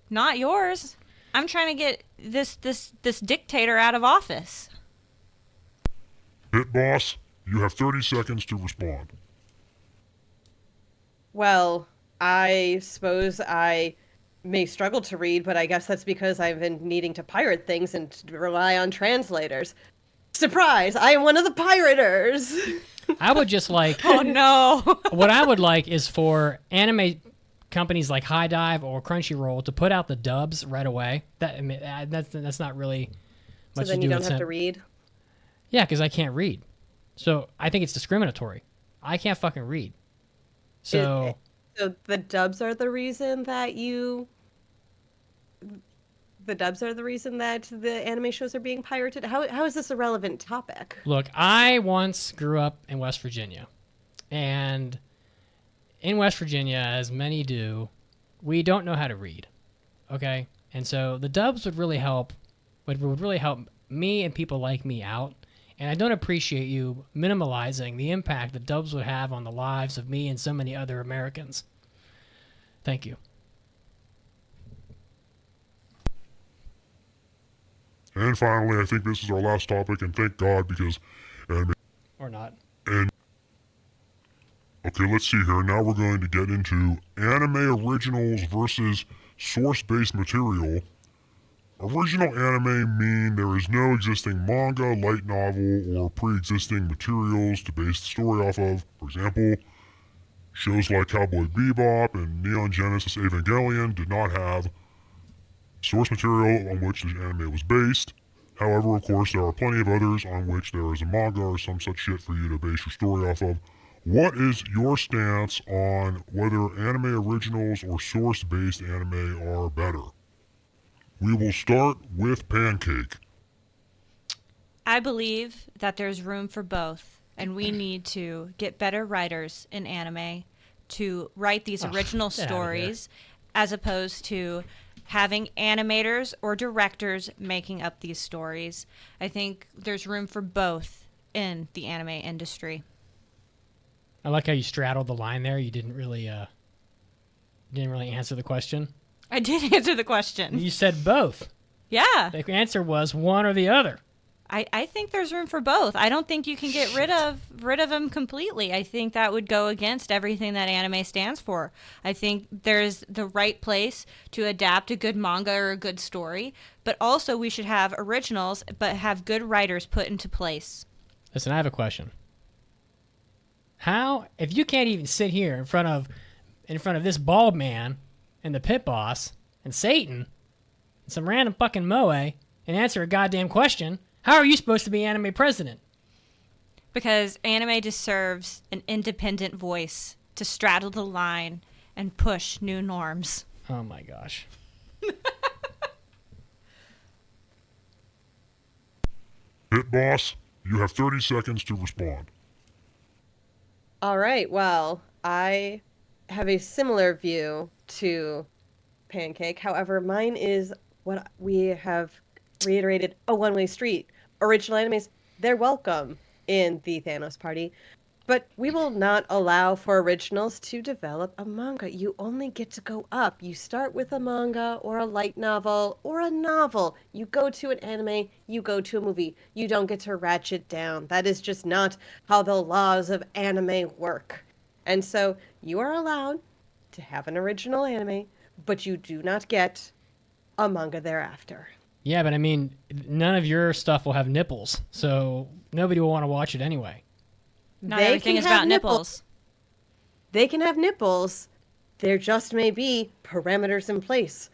Not yours. I'm trying to get this dictator out of office. Hit boss, you have 30 seconds to respond. Well, I suppose I may struggle to read, but I guess that's because I've been needing to pirate things and rely on translators. Surprise! I am one of the pirators! I would just like... Oh, no! What I would like is for anime companies like High Dive or Crunchyroll to put out the dubs right away. That's not really much to do with... So then you don't have to read? Yeah, because I can't read. So I think it's discriminatory. I can't fucking read. So the dubs are the reason that the dubs are the reason that the anime shows are being pirated? How is this a relevant topic? Look, I once grew up in West Virginia. And in West Virginia, as many do, we don't know how to read. Okay? And so the dubs would really help me and people like me out. And I don't appreciate you minimalizing the impact the dubs would have on the lives of me and so many other Americans. Thank you. And finally, I think this is our last topic, and thank God, because... Or not. And okay, let's see here. Now we're going to get into anime originals versus source-based material. Original anime mean there is no existing manga, light novel, or pre-existing materials to base the story off of. For example, shows like Cowboy Bebop and Neon Genesis Evangelion did not have source material on which the anime was based. However, of course, there are plenty of others on which there is a manga or some such shit for you to base your story off of. What is your stance on whether anime originals or source-based anime are better? We will start with Pancake. I believe that there's room for both, and we need to get better writers in anime to write these original stories as opposed to having animators or directors making up these stories. I think there's room for both in the anime industry. I like how you straddled the line there. You didn't really answer the question. I did answer the question. You said both. Yeah. The answer was one or the other. I think there's room for both. I don't think you can get rid of them completely. I think that would go against everything that anime stands for. I think there's the right place to adapt a good manga or a good story, but also we should have originals, but have good writers put into place. Listen, I have a question. How, if you can't even sit here in front of this bald man and the pit boss and Satan and some random fucking moe and answer a goddamn question, how are you supposed to be anime president? Because anime deserves an independent voice to straddle the line and push new norms. Oh my gosh. Hit boss, you have 30 seconds to respond. All right, well, I have a similar view to Pancake. However, mine is what we have reiterated, a one-way street. Original animes, they're welcome in the Thanos party, but we will not allow for originals to develop a manga. You only get to go up. You start with a manga or a light novel or a novel. You go to an anime, you go to a movie. You don't get to ratchet down. That is just not how the laws of anime work. And so you are allowed to have an original anime, but you do not get a manga thereafter. Yeah, but I mean, none of your stuff will have nipples, so nobody will want to watch it anyway. Not everything is about nipples. They can have nipples. There just may be parameters in place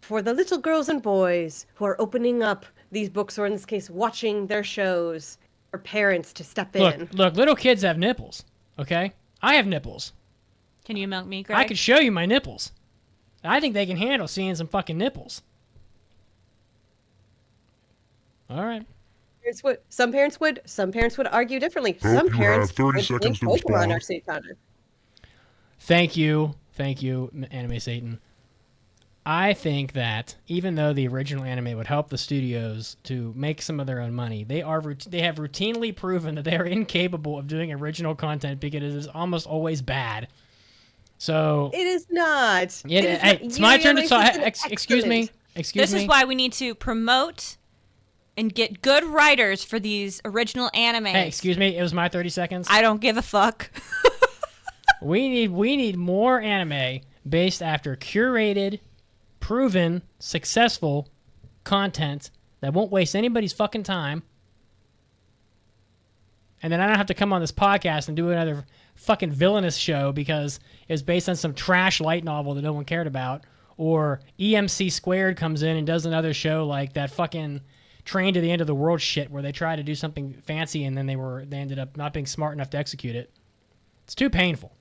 for the little girls and boys who are opening up these books, or in this case, watching their shows, or parents to step in. Look, little kids have nipples, okay? I have nipples. Can you milk me, Greg? I could show you my nipples. I think they can handle seeing some fucking nipples. All right. Some parents would argue differently. Hope Some you parents have 30 would seconds think to Pokemon respond. are safe founder. Thank you, Anime Satan. I think that even though the original anime would help the studios to make some of their own money, they have routinely proven that they are incapable of doing original content because it is almost always bad. So It is not. it's my turn to talk. Excuse me. This is why we need to promote and get good writers for these original animes. Hey, excuse me. It was my 30 seconds. I don't give a fuck. We need more anime based after curated, proven, successful content that won't waste anybody's fucking time. And then I don't have to come on this podcast and do another fucking Villainous show because it was based on some trash light novel that no one cared about. Or EMC Squared comes in and does another show like that fucking Train to the End of the World shit where they try to do something fancy and then they ended up not being smart enough to execute it. It's too painful.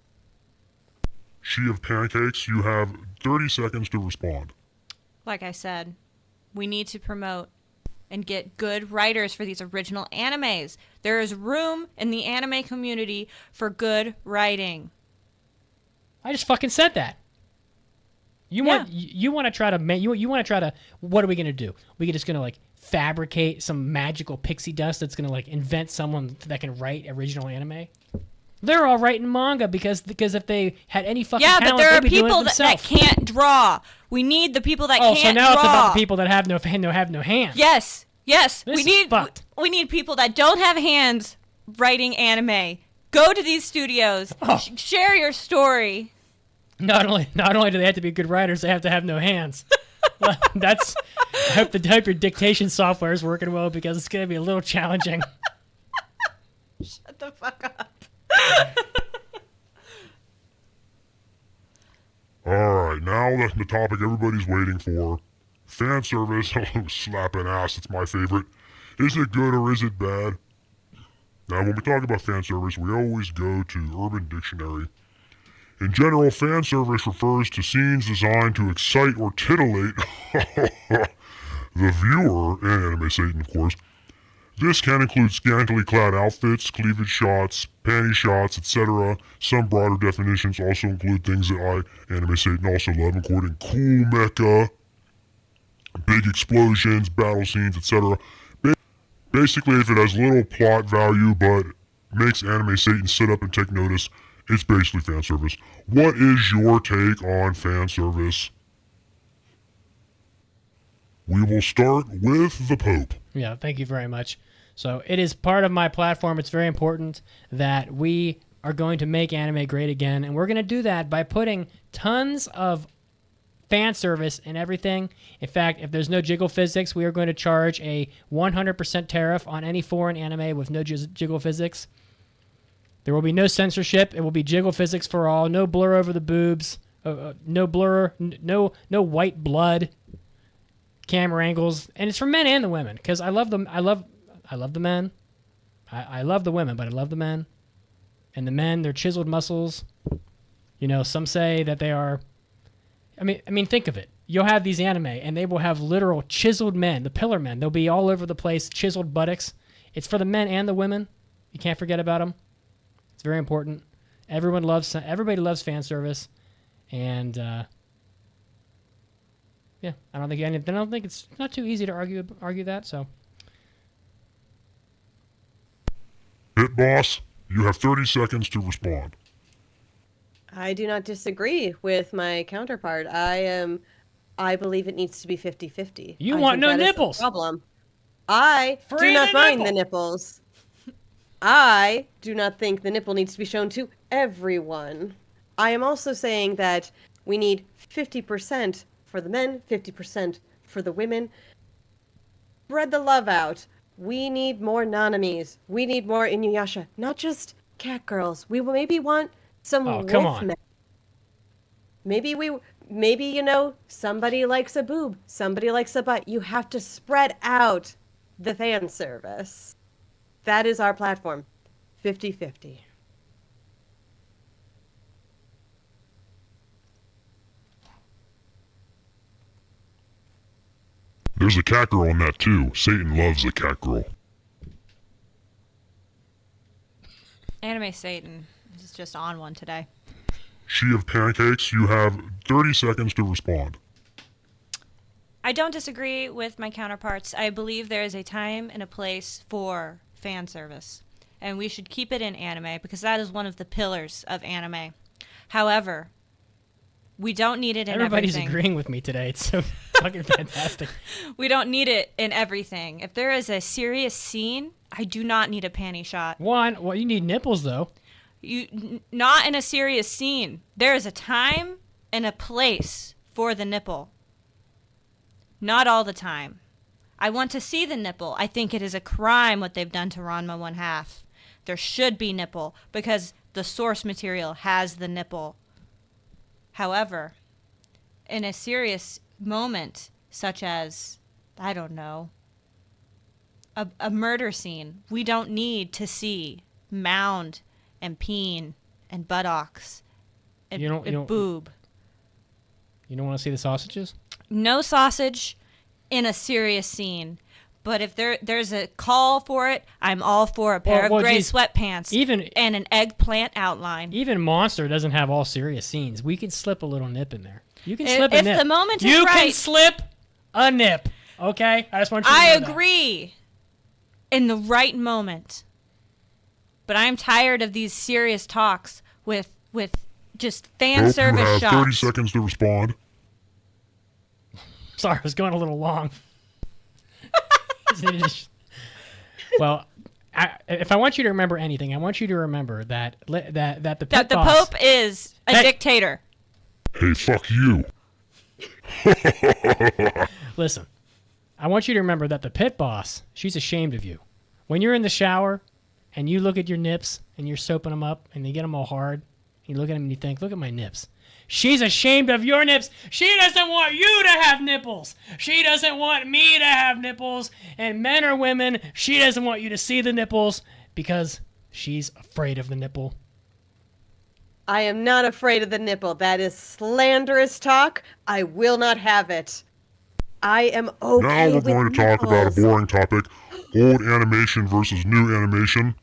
She of Pancakes, you have 30 seconds to respond. Like I said, we need to promote and get good writers for these original animes. There is room in the anime community for good writing. I just fucking said that. You want to try to you want to try to, what are we going to do? We just going to like fabricate some magical pixie dust that's going to like invent someone that can write original anime? They're all writing manga because if they had any fucking talent, but there are they'd be doing people it that can't draw. We need the people that can't draw. Oh, so now it's about the people that have no hands. Yes. This we is need fucked. we need people that don't have hands writing anime. Go to these studios. Oh. Share your story. Not only do they have to be good writers, they have to have no hands. I hope your dictation software is working well because it's going to be a little challenging. Shut the fuck up. Alright, now the topic everybody's waiting for. Fan service. Oh, slapping ass, it's my favorite. Is it good or is it bad? Now, when we talk about fan service, we always go to Urban Dictionary. In general, fan service refers to scenes designed to excite or titillate the viewer, and Anime Satan, of course. This can include scantily clad outfits, cleavage shots, panty shots, etc. Some broader definitions also include things that I, Anime Satan, also love, including cool mecha, big explosions, battle scenes, etc. Basically, if it has little plot value but makes Anime Satan sit up and take notice, it's basically fan service. What is your take on fan service? We will start with the Pope. Yeah, thank you very much. So it is part of my platform. It's very important that we are going to make anime great again, and we're going to do that by putting tons of fan service in everything. In fact, if there's no jiggle physics, we are going to charge a 100% tariff on any foreign anime with no jiggle physics. There will be no censorship. It will be jiggle physics for all. No blur over the boobs. No blur. No white blood. Camera angles, and it's for men and the women because I love them. I love the men. I love the women, but I love the men. And the men, they're chiseled muscles. You know, some say that they are. I mean, think of it. You'll have these anime, and they will have literal chiseled men, the pillar men. They'll be all over the place, chiseled buttocks. It's for the men and the women. You can't forget about them. It's very important. Everybody loves fan service, and yeah, I don't think it's not too easy to argue that. So, Hit Boss, you have 30 seconds to respond. I do not disagree with my counterpart. I believe it needs to be 50-50. You want no nipples. Problem. I Free do not the mind nipple. the nipples. I do not think the nipple needs to be shown to everyone. I am also saying that we need 50% for the men, 50% for the women. Spread the love out. We need more Nanamis. We need more Inuyasha. Not just cat girls. We will maybe want some wolf men. Maybe, you know, somebody likes a boob. Somebody likes a butt. You have to spread out the fan service. That is our platform. 50-50. There's a cat girl in that too. Satan loves a cat girl. Anime Satan is just on one today. She of Pancakes, you have 30 seconds to respond. I don't disagree with my counterparts. I believe there is a time and a place for fan service, and we should keep it in anime because that is one of the pillars of anime. However, we don't need it in Everybody's everything. agreeing with me today. It's so fucking fantastic. We don't need it in everything. If there is a serious scene, I do not need a panty shot. Well, you need nipples, though. Not in a serious scene. There is a time and a place for the nipple. Not all the time. I want to see the nipple. I think it is a crime what they've done to Ranma 1/2. There should be nipple because the source material has the nipple. However, in a serious moment, such as, I don't know, a murder scene, we don't need to see mound and peen and buttocks and, and boob. You don't want to see the sausages? No sausage in a serious scene. But if there's a call for it, I'm all for a pair of gray sweatpants and an eggplant outline. Even Monster doesn't have all serious scenes. We can slip a little nip in there. You can slip a nip. If the moment is right. You right. can slip a nip. Okay? I just want you to know I agree. In the right moment. But I'm tired of these serious talks with just fan service shots. You have 30 seconds to respond. Sorry, I was going a little long. Well, if I want you to remember anything, I want you to remember that the pit boss, Pope is a dictator. Hey, fuck you. Listen, I want you to remember that the pit boss, she's ashamed of you. When you're in the shower and you look at your nips and you're soaping them up and you get them all hard, you look at them and you think, look at my nips. She's ashamed of your nips. She doesn't want you to have nipples. She doesn't want me to have nipples. And men or women, she doesn't want you to see the nipples because she's afraid of the nipple. I am not afraid of the nipple. That is slanderous talk. I will not have it. I am okay with Now we're going to talk about a boring topic. Old animation versus new animation.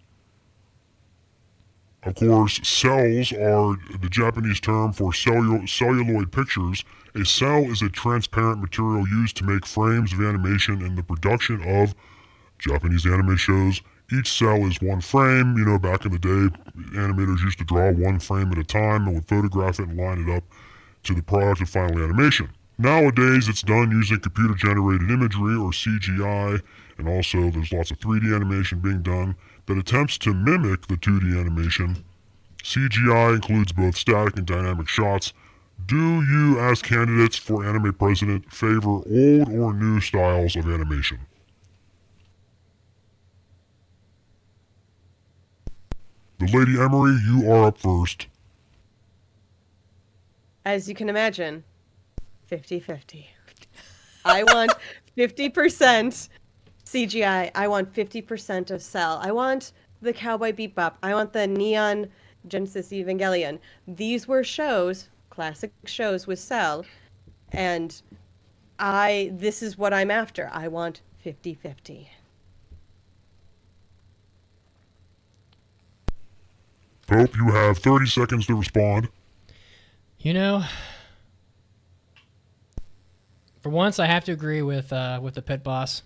Of course, cells are the Japanese term for celluloid pictures. A cell is a transparent material used to make frames of animation in the production of Japanese anime shows. Each cell is one frame. You know, back in the day, animators used to draw one frame at a time and would photograph it and line it up to the product of final animation. Nowadays, it's done using computer-generated imagery or CGI, and also there's lots of 3D animation being done that attempts to mimic the 2D animation. CGI includes both static and dynamic shots. Do you, as candidates for anime president, favor old or new styles of animation? The Lady Emery, you are up first. As you can imagine, 50-50. I want 50% CGI. I want 50% of Cell. I want the Cowboy Bebop. I want the Neon Genesis Evangelion. These were shows, classic shows with Cell, and this is what I'm after. I want 50-50. Pope, you have 30 seconds to respond. You know, for once, I have to agree with the pit boss.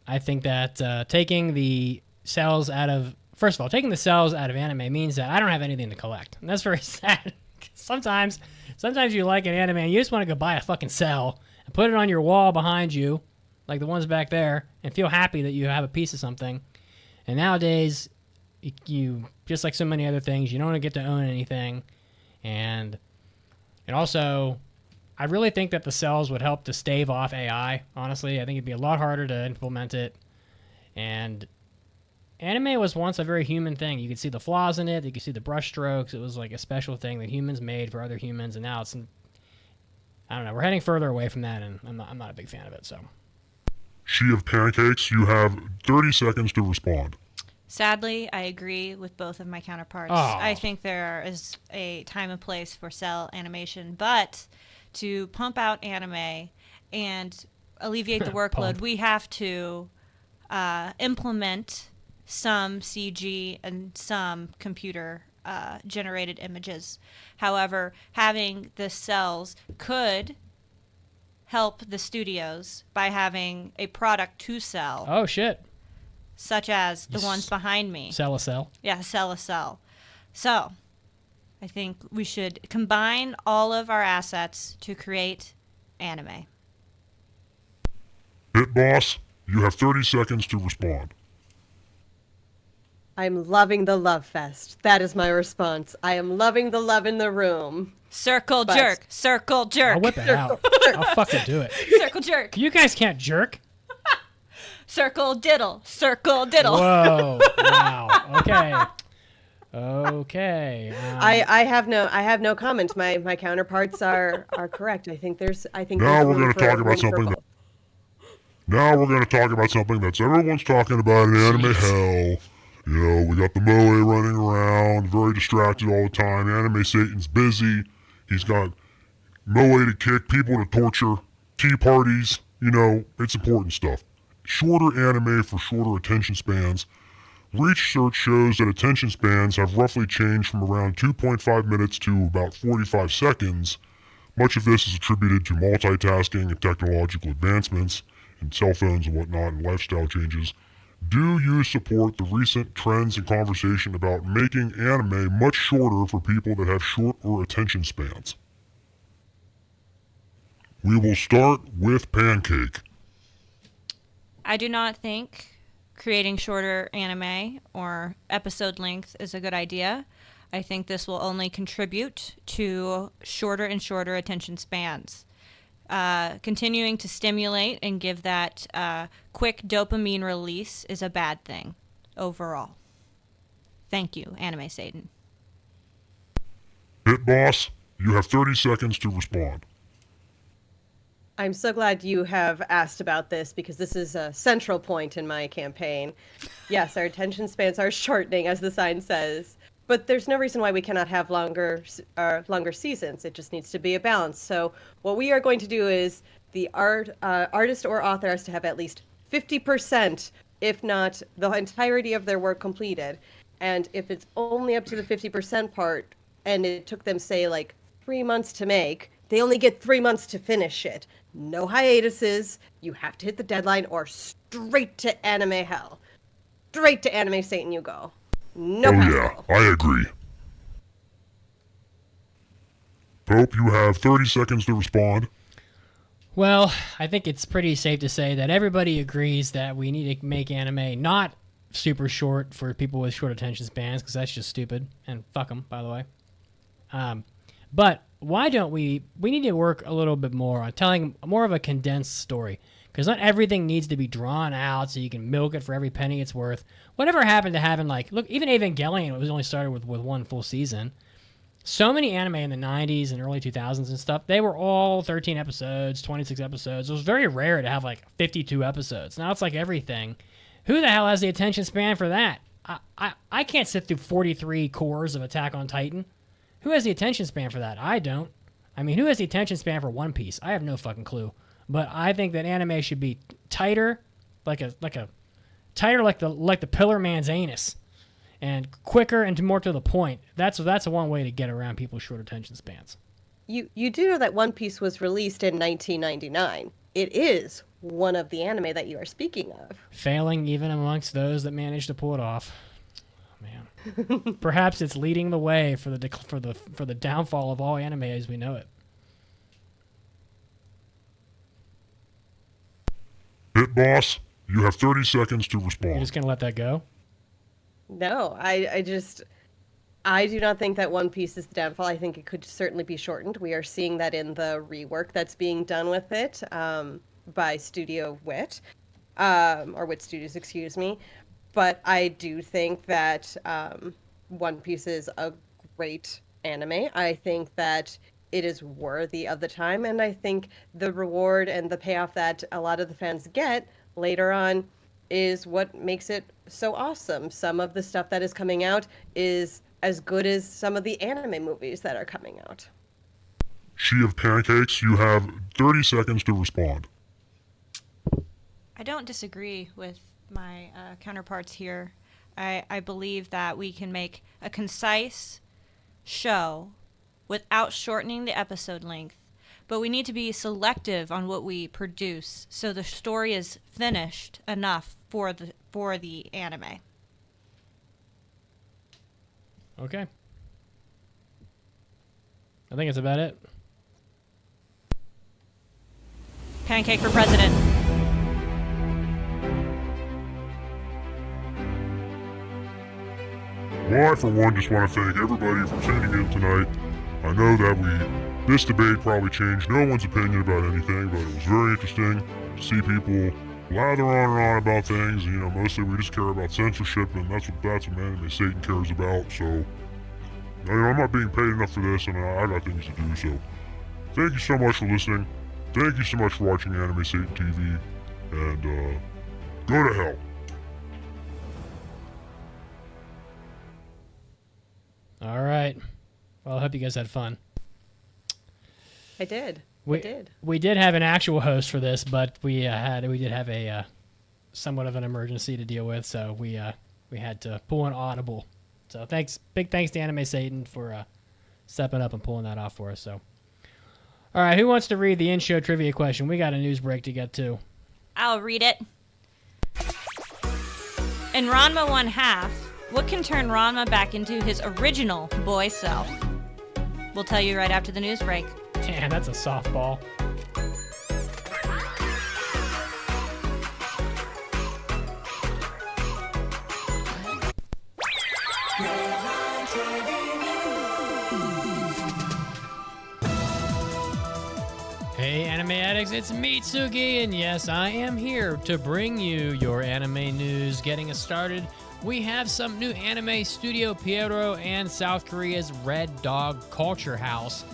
I think that taking the cells out of anime means that I don't have anything to collect, and that's very sad. Sometimes you like an anime and you just want to go buy a fucking cell and put it on your wall behind you, like the ones back there, and feel happy that you have a piece of something. And nowadays, you just like so many other things, you don't get to own anything. And also, I really think that the cells would help to stave off AI. Honestly, I think it'd be a lot harder to implement it. And anime was once a very human thing. You could see the flaws in it. You could see the brush strokes. It was like a special thing that humans made for other humans. And now I don't know. We're heading further away from that, and I'm not a big fan of it. So, She of Pancakes, you have 30 seconds to respond. Sadly, I agree with both of my counterparts. Oh. I think there is a time and place for cell animation, but to pump out anime and alleviate the workload, we have to implement some CG and some computer generated images. However, having the cells could help the studios by having a product to sell. oh shit, Such as the ones behind me. sell a cell. Yeah, sell a cell. So, I think we should combine all of our assets to create anime. Hit Boss, you have 30 seconds to respond. I'm loving the love fest. That is my response. I am loving the love in the room. Circle jerk. Circle jerk. I'll whip it out. I'll fucking do it. Circle jerk. You guys can't jerk. Circle diddle. Circle diddle. Whoa! Wow. Okay. Okay. I have no comment. My counterparts are correct. I think Now there's we're room going to for- talk about room for something both. that. Now we're going to talk about something that's everyone's talking about in anime hell. You know, we got the Moe running around, very distracted all the time. Anime Satan's busy. He's got Moe to kick, people to torture, tea parties. You know, it's important stuff. Shorter anime for shorter attention spans. Research shows that attention spans have roughly changed from around 2.5 minutes to about 45 seconds. Much of this is attributed to multitasking and technological advancements in cell phones and whatnot and lifestyle changes. Do you support the recent trends and conversation about making anime much shorter for people that have shorter attention spans? We will start with Pancake. I do not think creating shorter anime or episode length is a good idea. I think this will only contribute to shorter and shorter attention spans. Continuing to stimulate and give that quick dopamine release is a bad thing overall. Thank you, Anime Satan. Hit Boss, you have 30 seconds to respond. I'm so glad you have asked about this because this is a central point in my campaign. Yes, our attention spans are shortening, as the sign says, but there's no reason why we cannot have longer seasons. It just needs to be a balance. So what we are going to do is the artist or author has to have at least 50%, if not the entirety of their work completed. And if it's only up to the 50% part, and it took them, say, like 3 months to make, they only get 3 months to finish it. No hiatuses. You have to hit the deadline or straight to anime hell. Straight to Anime Satan you go. No Oh hassle. yeah, I agree. Pope, you have 30 seconds to respond. Well, I think it's pretty safe to say that everybody agrees that we need to make anime not super short for people with short attention spans, because that's just stupid. And fuck them, by the way. But why don't we need to work a little bit more on telling more of a condensed story, because not everything needs to be drawn out so you can milk it for every penny it's worth. Whatever happened to having, like, look, even Evangelion, it was only started with one full season. So many anime in the 90s and early 2000s and stuff, they were all 13 episodes, 26 episodes. It was very rare to have like 52 episodes. Now it's like everything. Who the hell has the attention span for that? I can't sit through 43 cores of Attack on Titan. Who has the attention span for that? I don't. I mean, who has the attention span for One Piece? I have no fucking clue. But I think that anime should be tighter, like the Pillar Man's anus, and quicker and more to the point. That's one way to get around people's short attention spans. You do know that One Piece was released in 1999. It is one of the anime that you are speaking of. Failing even amongst those that manage to pull it off. Oh, man. Perhaps it's leading the way for the downfall of all anime as we know it. Hit Boss, you have 30 seconds to You're respond. just gonna let that go? No, I just I do not think that One Piece is the downfall. I think it could certainly be shortened. We are seeing that in the rework that's being done with it by Studio Wit, or Wit Studios, excuse me. But I do think that One Piece is a great anime. I think that it is worthy of the time, and I think the reward and the payoff that a lot of the fans get later on is what makes it so awesome. Some of the stuff that is coming out is as good as some of the anime movies that are coming out. She of Pancakes, you have 30 seconds to respond. I don't disagree with my counterparts here. I believe that we can make a concise show without shortening the episode length, but we need to be selective on what we produce so the story is finished enough for the anime. Okay. I think that's about it. Pancake for president. Well, I, for one, just want to thank everybody for tuning in tonight. I know that this debate probably changed no one's opinion about anything, but it was very interesting to see people lather on and on about things. You know, mostly we just care about censorship, and that's what Anime Satan cares about. So, you know, I'm not being paid enough for this, and I got things to do. So, thank you so much for listening. Thank you so much for watching Anime Satan TV, and go to hell. All right. Well, I hope you guys had fun. I did. We did have an actual host for this, but we did have a somewhat of an emergency to deal with, so we had to pull an audible. So big thanks to Anime Satan for stepping up and pulling that off for us. So, all right, who wants to read the in-show trivia question? We got a news break to get to. I'll read it. In Ranma 1/2, what can turn Ranma back into his original boy self? We'll tell you right after the news break. Damn, that's a softball. Hey, Anime Addicts, it's Mitsuki, and yes, I am here to bring you your anime news. Getting us started, we have some new anime. Studio Pierrot and South Korea's Red Dog Culture House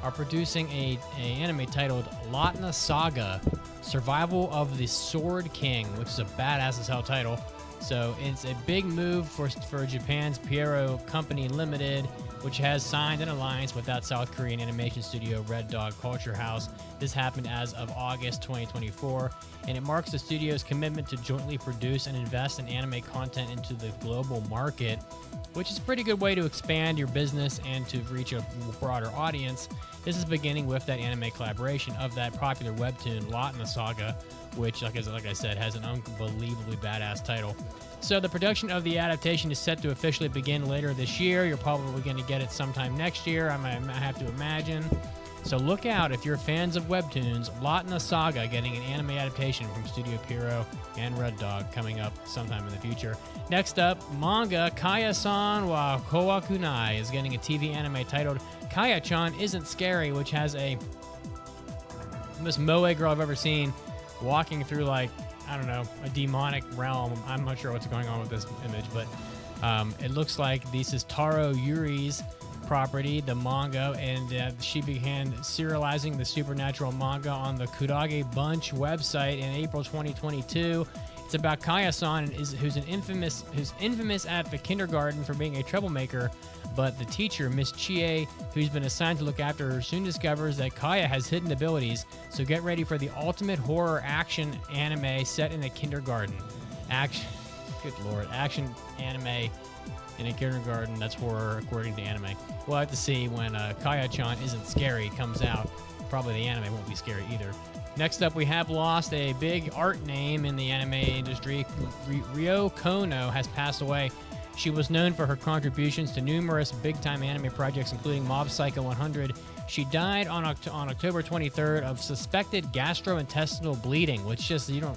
are producing a anime titled Lotna Saga, Survival of the Sword King, which is a badass as hell title. So it's a big move for Japan's Pierrot Company Limited, which has signed an alliance with that South Korean animation studio Red Dog Culture House. This happened as of August 2024, and it marks the studio's commitment to jointly produce and invest in anime content into the global market, which is a pretty good way to expand your business and to reach a broader audience. This is beginning with that anime collaboration of that popular webtoon Lotna Saga, which, like I said, has an unbelievably badass title. So the production of the adaptation is set to officially begin later this year. You're probably going to get it sometime next year, I have to imagine. So look out if you're fans of webtoons. Lotna Saga getting an anime adaptation from Studio Pierrot and Red Dog coming up sometime in the future. Next up, manga Kaya-san wa Kowakunai is getting a TV anime titled Kaya-chan Isn't Scary, which has the most moe girl I've ever seen walking through, like, I don't know, a demonic realm. I'm not sure what's going on with this image, but it looks like this is Taro Yuri's property, the manga, and she began serializing the supernatural manga on the Kurage Bunch website in April 2022. It's about Kaya-san, who's infamous at the kindergarten for being a troublemaker, but the teacher, Miss Chie, who's been assigned to look after her, soon discovers that Kaya has hidden abilities, so get ready for the ultimate horror action anime set in a kindergarten. Good lord, action anime in a kindergarten that's horror according to anime. We'll have to see when Kaya-chan Isn't Scary comes out. Probably the anime won't be scary either. Next up, we have lost a big art name in the anime industry. Ryo Kono has passed away. She was known for her contributions to numerous big-time anime projects, including Mob Psycho 100. She died on October 23rd of suspected gastrointestinal bleeding, which just, I feel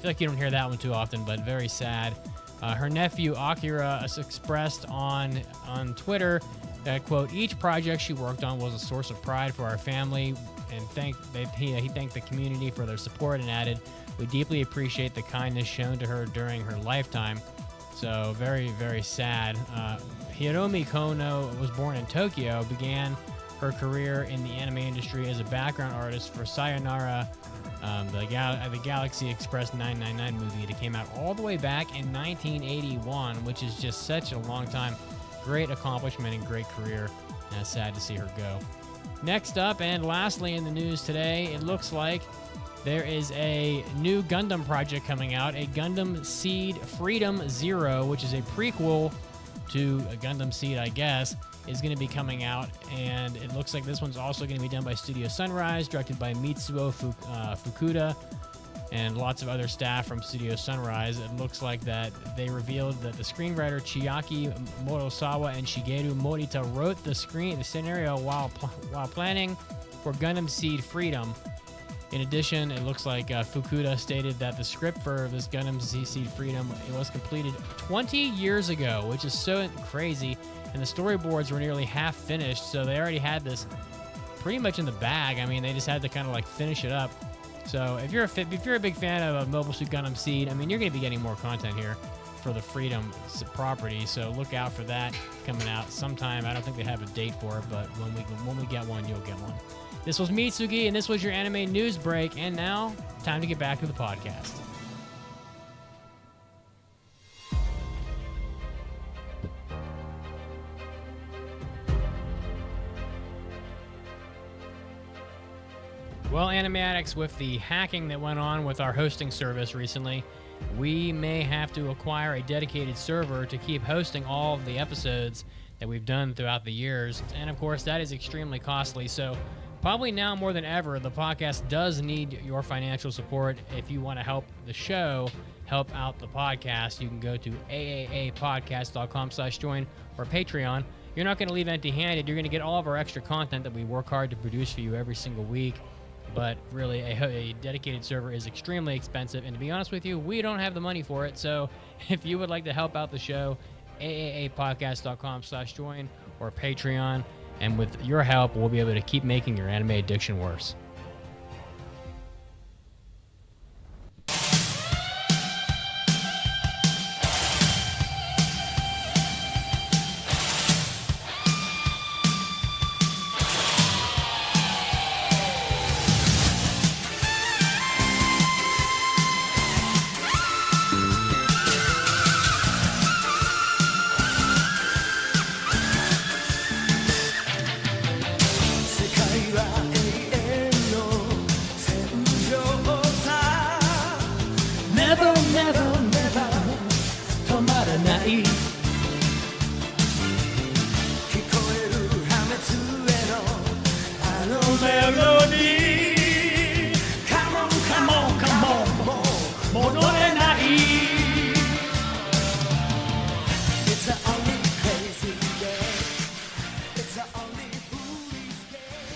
like you don't hear that one too often, but very sad. Her nephew Akira expressed on Twitter that, quote, each project she worked on was a source of pride for our family, and he thanked the community for their support and added, we deeply appreciate the kindness shown to her during her lifetime. So very, very sad. Hiromi Kono was born in Tokyo, began her career in the anime industry as a background artist for Sayonara, the Galaxy Express 999 movie that came out all the way back in 1981, which is just such a long time. Great accomplishment and great career, and it's sad to see her go. Next up, and lastly in the news today, it looks like there is a new Gundam project coming out, a Gundam Seed Freedom Zero, which is a prequel to a Gundam Seed, I guess, is going to be coming out, and it looks like this one's also going to be done by Studio Sunrise, directed by Mitsuo Fukuda, and lots of other staff from Studio Sunrise. It looks like that they revealed that the screenwriter Chiaki Morosawa and Shigeru Morita wrote the scenario while planning for Gundam Seed Freedom. In addition, it looks like Fukuda stated that the script for this Gundam Seed Freedom was completed 20 years ago, which is so crazy, and the storyboards were nearly half finished, so they already had this pretty much in the bag. I mean, they just had to kind of like finish it up. So if you're a big fan of Mobile Suit Gundam Seed, I mean, you're going to be getting more content here for the Freedom property, so look out for that coming out sometime. I don't think they have a date for it, but when we get one, you'll get one. This was Mitsugi, and this was your anime news break, and now, time to get back to the podcast. Well, Anime Addicts, with the hacking that went on with our hosting service recently, we may have to acquire a dedicated server to keep hosting all of the episodes that we've done throughout the years. And of course, that is extremely costly. So probably now more than ever, the podcast does need your financial support. If you want to help the show, help out the podcast, you can go to AAAPodcast.com/join or Patreon. You're not going to leave empty-handed. You're going to get all of our extra content that we work hard to produce for you every single week. But really, a dedicated server is extremely expensive, and to be honest with you, we don't have the money for it. So if you would like to help out the show, AAAPodcast.com/join or Patreon, and with your help, we'll be able to keep making your anime addiction worse.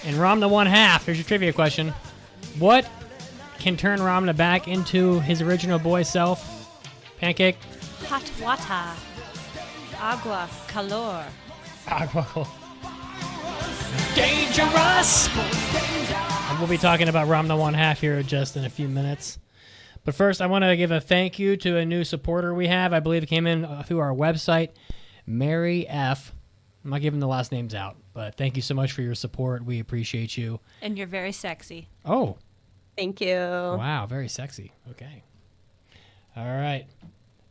And Ramna one half. Here's your trivia question. What can turn Ramna back into his original boy self? Pancake? Hot water. Agua. Calor. Agua. Dangerous! And we'll be talking about Ramna one half here just in a few minutes. But first, I want to give a thank you to a new supporter we have. I believe it came in through our website, Mary F. I'm not giving the last names out, but thank you so much for your support. We appreciate you. And you're very sexy. Oh. Thank you. Wow, very sexy. Okay. All right.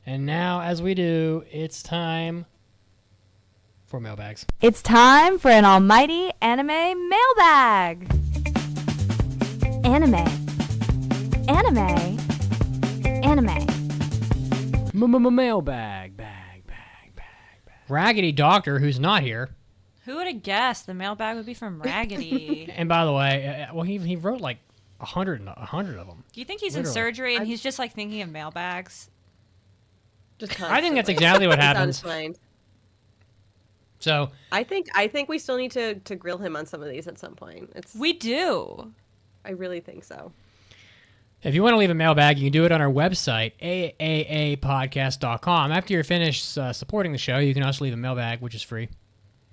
And now, as we do, it's time for mailbags. It's time for an almighty anime mailbag. Anime. Anime. Anime. Mailbag. Raggedy Doctor, who's not here. Who would have guessed the mailbag would be from Raggedy? And by the way, well, he wrote like 100 of them. Do you think he's Literally. in surgery and he's just like thinking of mailbags? Just I think that's exactly what happens. It's on his mind. So I think we still need to grill him on some of these at some point. We do. I really think so. If you want to leave a mailbag, you can do it on our website, AAAPodcast.com. After you're finished supporting the show, you can also leave a mailbag, which is free.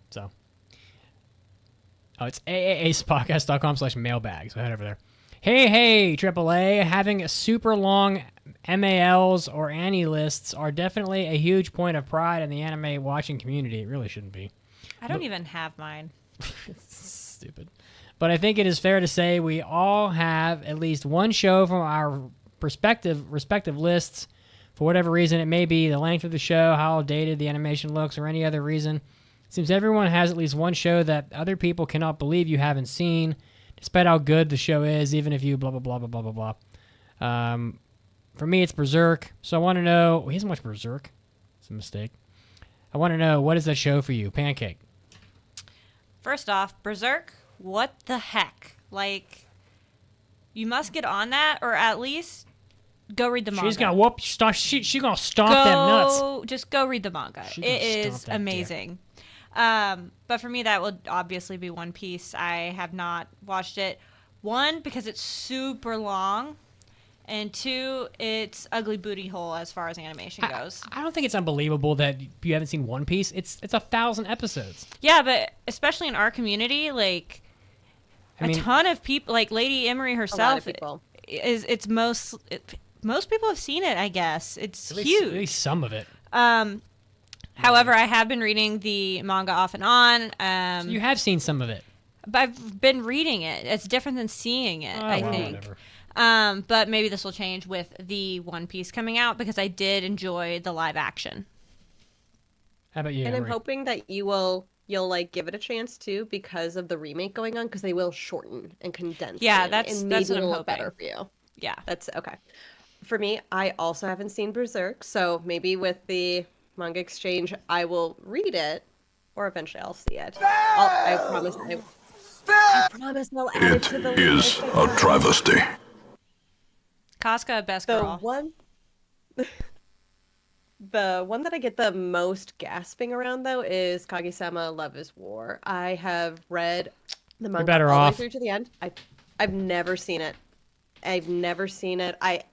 So, it's AAAPodcast.com/mailbag. So head over there. Hey, AAA, having super long MALs or Annie lists are definitely a huge point of pride in the anime watching community. It really shouldn't be. I don't even have mine. Stupid. But I think it is fair to say we all have at least one show from our respective lists. For whatever reason, it may be the length of the show, how dated the animation looks, or any other reason. It seems everyone has at least one show that other people cannot believe you haven't seen, despite how good the show is, even if you blah, blah, blah, blah, blah, blah, blah. For me, it's Berserk. So I want to know... he hasn't watched Berserk. It's a mistake. I want to know, what is that show for you? Pancake. First off, Berserk, what the heck? Like, you must get on that, or at least go read the manga. She's gonna whoop. She's gonna stomp them nuts. Just go read the manga. It is amazing. But for me, that would obviously be One Piece. I have not watched it. One, because it's super long. And two, it's ugly booty hole as far as animation goes. I don't think it's unbelievable that you haven't seen One Piece. It's 1,000 episodes. Yeah, but especially in our community, like a ton of people, like Lady Emery herself, most people have seen it. I guess it's huge. At least some of it. However, I have been reading the manga off and on. So you have seen some of it. But I've been reading it. It's different than seeing it. I think. Whatever. But maybe this will change with the One Piece coming out, because I did enjoy the live action. How about you, And Emery? I'm hoping that you'll like give it a chance too, because of the remake going on, because they will shorten and condense. Yeah, it, that's and what maybe I'm it'll hoping. look better for you. Yeah, That's okay. For me, I also haven't seen Berserk, so maybe with the manga exchange, I will read it, or eventually I'll see it. I promise. I promise I'll add it to the list. It is a travesty. Casca, best The girl. The one that I get the most gasping around, though, is Kage-sama Love is War. I have read the manga better all the way off. through to the end. I've never seen it. I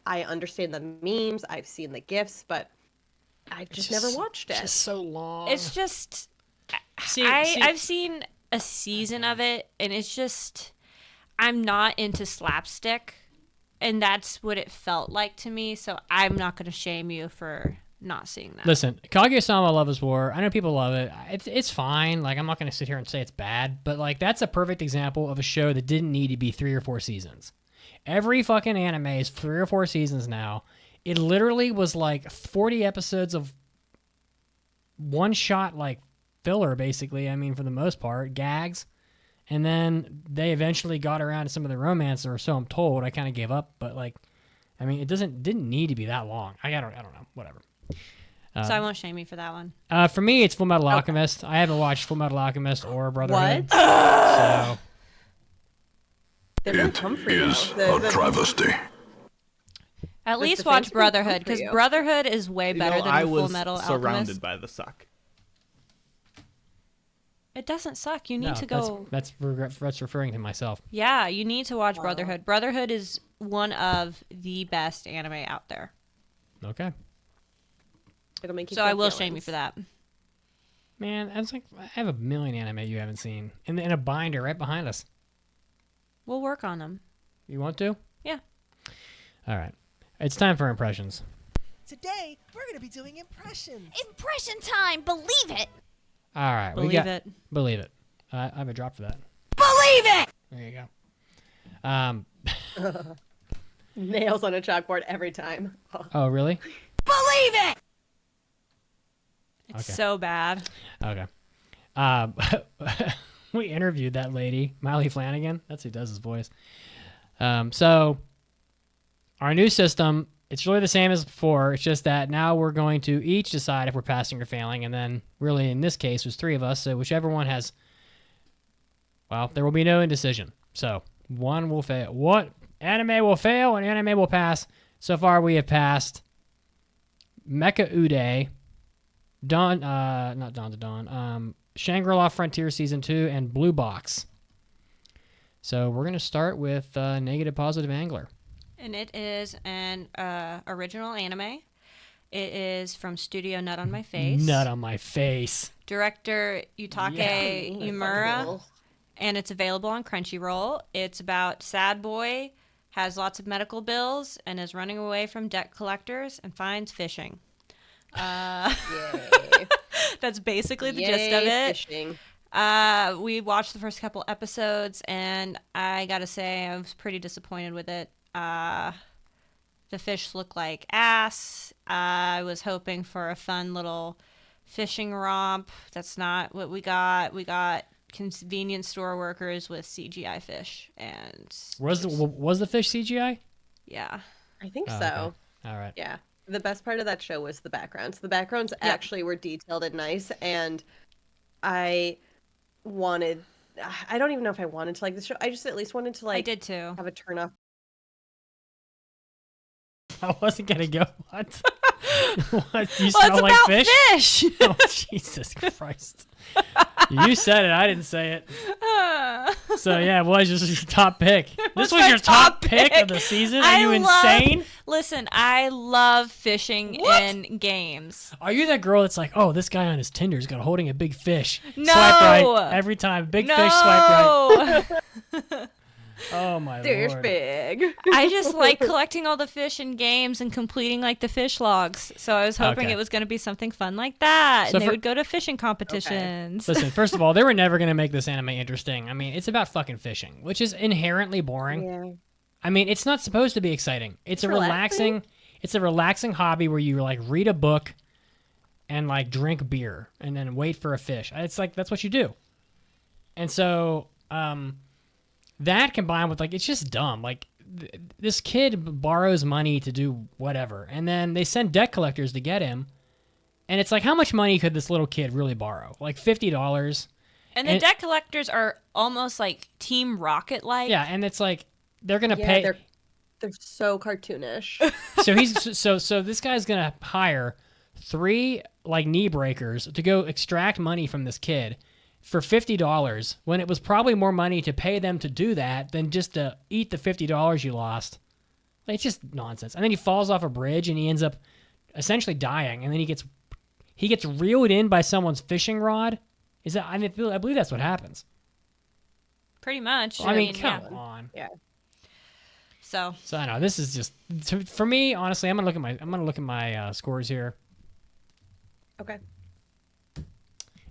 understand the memes. I've seen the GIFs, but I've just never watched it. It's just so long. It's just... See, I've seen a season of it, and it's just... I'm not into slapstick, and that's what it felt like to me, so I'm not going to shame you for not seeing that. Listen, Kaguya-sama Love is War. I know people love it. It's fine. Like, I'm not going to sit here and say it's bad, but like that's a perfect example of a show that didn't need to be 3 or 4 seasons. Every fucking anime is 3 or 4 seasons now. It literally was like 40 episodes of one shot, like filler, basically. I mean, for the most part, gags. And then they eventually got around to some of the romance, or so I'm told. I kind of gave up, but like, I mean, it didn't need to be that long. I don't know, whatever. So I won't shame you for that one. For me, it's Full Metal Alchemist. I haven't watched Full Metal Alchemist or Brotherhood. What? So They're gonna It come for you. is a travesty. At The least fans watch are gonna come Brotherhood, for because you. Brotherhood is way better than I Full was Metal surrounded Alchemist. by the suck. It doesn't suck. You need no, to go. That's referring to myself. Yeah, you need to watch Brotherhood. Brotherhood is one of the best anime out there. Okay. It'll make you So feel I will feelings. shame you for that. Man, I have a million anime you haven't seen in a binder right behind us. We'll work on them. You want to? Yeah. All right. It's time for impressions. Today, we're going to be doing impressions. Impression time, believe it! All right. Believe it. Believe it. I have a drop for that. Believe it! There you go. Nails on a chalkboard every time. Oh, really? Believe it! It's Okay. so bad. Okay. We interviewed that lady, Miley Flanagan. That's who does his voice. So our new system, it's really the same as before. It's just that now we're going to each decide if we're passing or failing. And then really in this case, there's 3 of us. So whichever one has, well, there will be no indecision. So one will fail. What anime will fail and anime will pass? So far we have passed Mecha Uday, not Dawn to Dawn, Shangri-La Frontier Season 2, and Blue Box. So we're going to start with Negative Positive Angler. And it is an original anime. It is from Studio Nut on My Face. Nut on my face. Director Yutake Yumura. And it's available on Crunchyroll. It's about sad boy, has lots of medical bills, and is running away from debt collectors and finds fishing. Yay. That's basically the Yay, gist of it. Fishing. We watched the first couple episodes, and I gotta say I was pretty disappointed with it. The fish look like ass. I was hoping for a fun little fishing romp. That's not what we got. We got convenience store workers with CGI fish, and Was the fish CGI? yeah. I think so. Okay. All right. Yeah. The best part of that show was the backgrounds. The backgrounds actually were detailed and nice, and I don't even know if I wanted to like the show. I just at least wanted to like I did too. have a turn off. I wasn't gonna go. What? What? You Well, smell it's like about fish? fish. Oh, Jesus Christ! You said it. I didn't say it. So yeah, it was just your top pick. This was my your top top pick of the pick. season. Are I you love- insane? Listen, I love fishing in games. Are you that girl that's like, oh, this guy on his Tinder's got holding a big fish? No. Swipe right every time. Big fish. Swipe right. Oh my There's lord. big. I just like collecting all the fish in games and completing like the fish logs. So I was hoping Okay. it was going to be something fun like that. So And they for- would go to fishing competitions. Listen, first of all, they were never gonna make this anime interesting. I mean, it's about fucking fishing, which is inherently boring. Yeah. I mean, it's not supposed to be exciting. It's a relaxing. it's a relaxing hobby where you like read a book and like drink beer and then wait for a fish. It's like that's what you do. And so that combined with like it's just dumb. Like this kid borrows money to do whatever, and then they send debt collectors to get him. And it's like, how much money could this little kid really borrow? Like $50. And the debt collectors are almost like Team Rocket like. Yeah, and it's like they're gonna Yeah, pay. they're so cartoonish. So he's so this guy's gonna hire 3 like knee breakers to go extract money from this kid for $50 when it was probably more money to pay them to do that than just to eat the $50 you lost. Like, it's just nonsense. And then he falls off a bridge and he ends up essentially dying. And then he gets reeled in by someone's fishing rod. Is that? I believe that's what happens. Pretty much. I mean, come yeah. on. Yeah. So So I know this is just for me. Honestly, I'm gonna look at my scores here. Okay.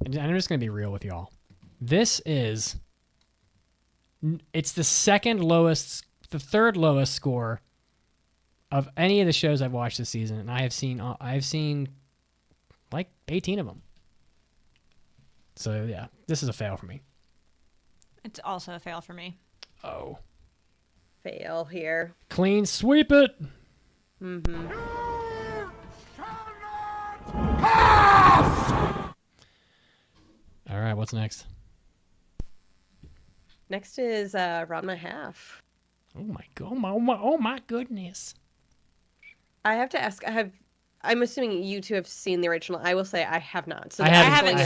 And I'm just going to be real with y'all. It's the third lowest score of any of the shows I've watched this season, and I've seen like 18 of them. So yeah, this is a fail for me. it's also a fail for me. Oh, Fail here. clean sweep it. Mm-hmm. All right, what's next? Next is Ranma Half. Oh my goodness. I have to ask. I'm assuming you two have seen the original. I will say I have not. So I I haven't.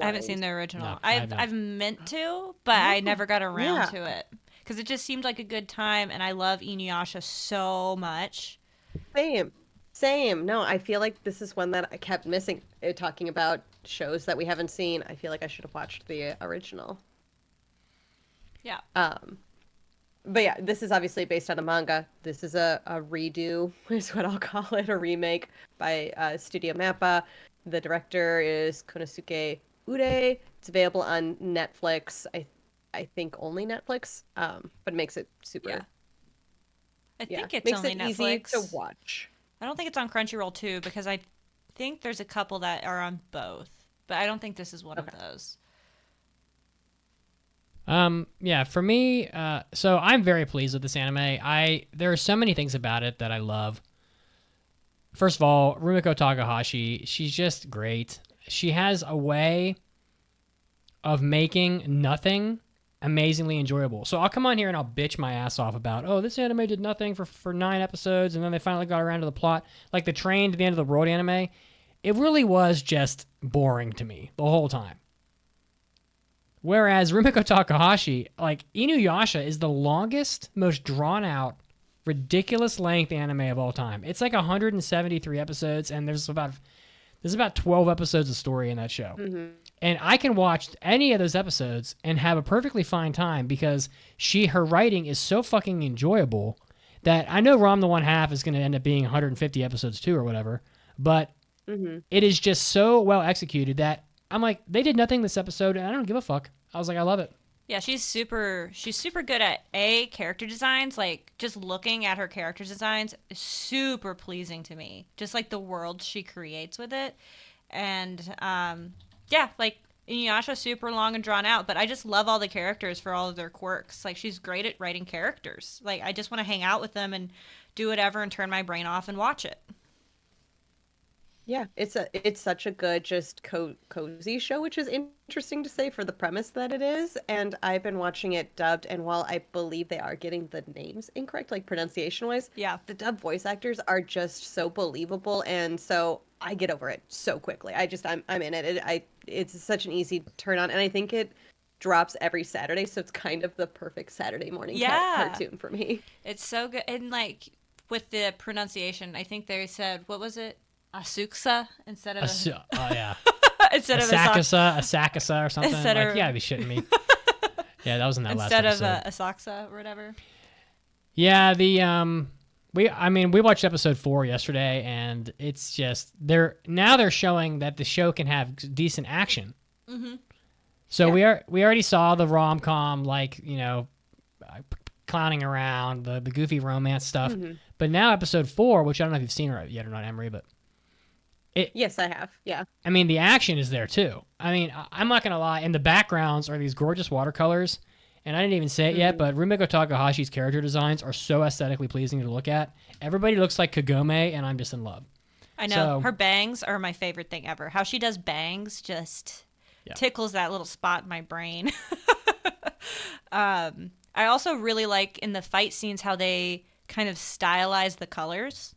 haven't seen the original. No, I have not. I've meant to, but I never got around Yeah. to it because it just seemed like a good time, and I love Inuyasha so much. Same. No, I feel like this is one that I kept missing. Talking about shows that we haven't seen, I feel like I should have watched the original. Yeah. But yeah, this is obviously based on a manga. This is a redo, is what I'll call it, a remake by Studio Mappa. The director is Konosuke Ude. It's available on Netflix. I think only Netflix, but it makes it super. Yeah. I think it's makes only it Netflix. easy to watch. I don't think it's on Crunchyroll too because I think there's a couple that are on both, but I don't think this is one of those. Yeah, for me, so I'm very pleased with this anime. There are so many things about it that I love. First of all, Rumiko Takahashi, she's just great. She has a way of making nothing amazingly enjoyable. So I'll come on here and I'll bitch my ass off about, oh, this anime did nothing for 9 episodes, and then they finally got around to the plot. Like the Train to the End of the World anime, it really was just boring to me the whole time. Whereas Rumiko Takahashi, like Inuyasha is the longest, most drawn out ridiculous length anime of all time. It's like 173 episodes, and there's about 12 episodes of story in that show. Mm-hmm. And I can watch any of those episodes and have a perfectly fine time because her writing is so fucking enjoyable that I know Rom the One Half is going to end up being 150 episodes too or whatever, but it is just so well executed that I'm like, they did nothing this episode and I don't give a fuck. I was like, I love it. Yeah, she's super good at character designs. Like, just looking at her character designs is super pleasing to me. Just like the world she creates with it. And yeah, like Inuyasha, super long and drawn out, but I just love all the characters for all of their quirks. Like, she's great at writing characters. Like, I just want to hang out with them and do whatever and turn my brain off and watch it. Yeah, it's such a good, just cozy show, which is interesting to say for the premise that it is. And I've been watching it dubbed, and while I believe they are getting the names incorrect, like pronunciation-wise, yeah, the dubbed voice actors are just so believable, and so I get over it so quickly. I'm in it. It's such an easy turn on, and I think it drops every Saturday, so it's kind of the perfect Saturday morning cartoon for me. It's so good, and like with the pronunciation, I think they said, what was it? Asuksa instead of yeah. Instead of Asakasa or something. Instead like, of... you gotta be shitting me. Yeah, that was in that last episode. episode. Instead of Asaksa or whatever. Yeah, we watched episode 4 yesterday, and it's just they're showing that the show can have decent action. Mm-hmm. So we already saw the rom-com, like, you know, clowning around, the goofy romance stuff. Mm-hmm. But now episode 4, which I don't know if you've seen it yet or not, Emery, but yes, I have. Yeah. I mean, the action is there too. I mean, I'm not gonna lie. In the backgrounds are these gorgeous watercolors, and I didn't even say it yet, but Rumiko Takahashi's character designs are so aesthetically pleasing to look at. Everybody looks like Kagome, and I'm just in love. I know. Her bangs are my favorite thing ever. How she does bangs just tickles that little spot in my brain. I also really like in the fight scenes how they kind of stylize the colors.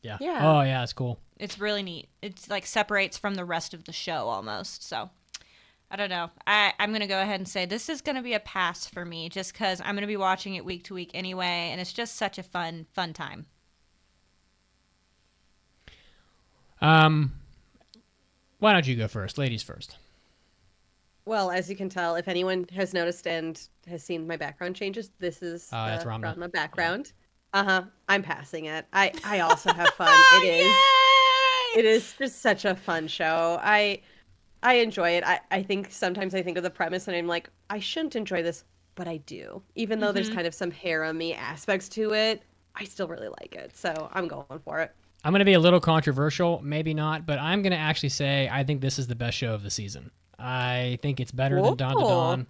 Yeah. Oh, yeah, it's cool. It's really neat. It's like separates from the rest of the show almost. So, I don't know. I'm going to go ahead and say this is going to be a pass for me just because I'm going to be watching it week to week anyway, and it's just such a fun time. Why don't you go first? Ladies first. Well, as you can tell, if anyone has noticed and has seen my background changes, this is the Ranma background. Yeah. I'm passing it. I also have fun. It is just such a fun show. I enjoy it. I think sometimes I think of the premise and I'm like, I shouldn't enjoy this, but I do. Even though there's kind of some harem-y aspects to it, I still really like it. So I'm going for it. I'm going to be a little controversial, maybe not, but I'm going to actually say I think this is the best show of the season. I think it's better than Dawn to Dawn.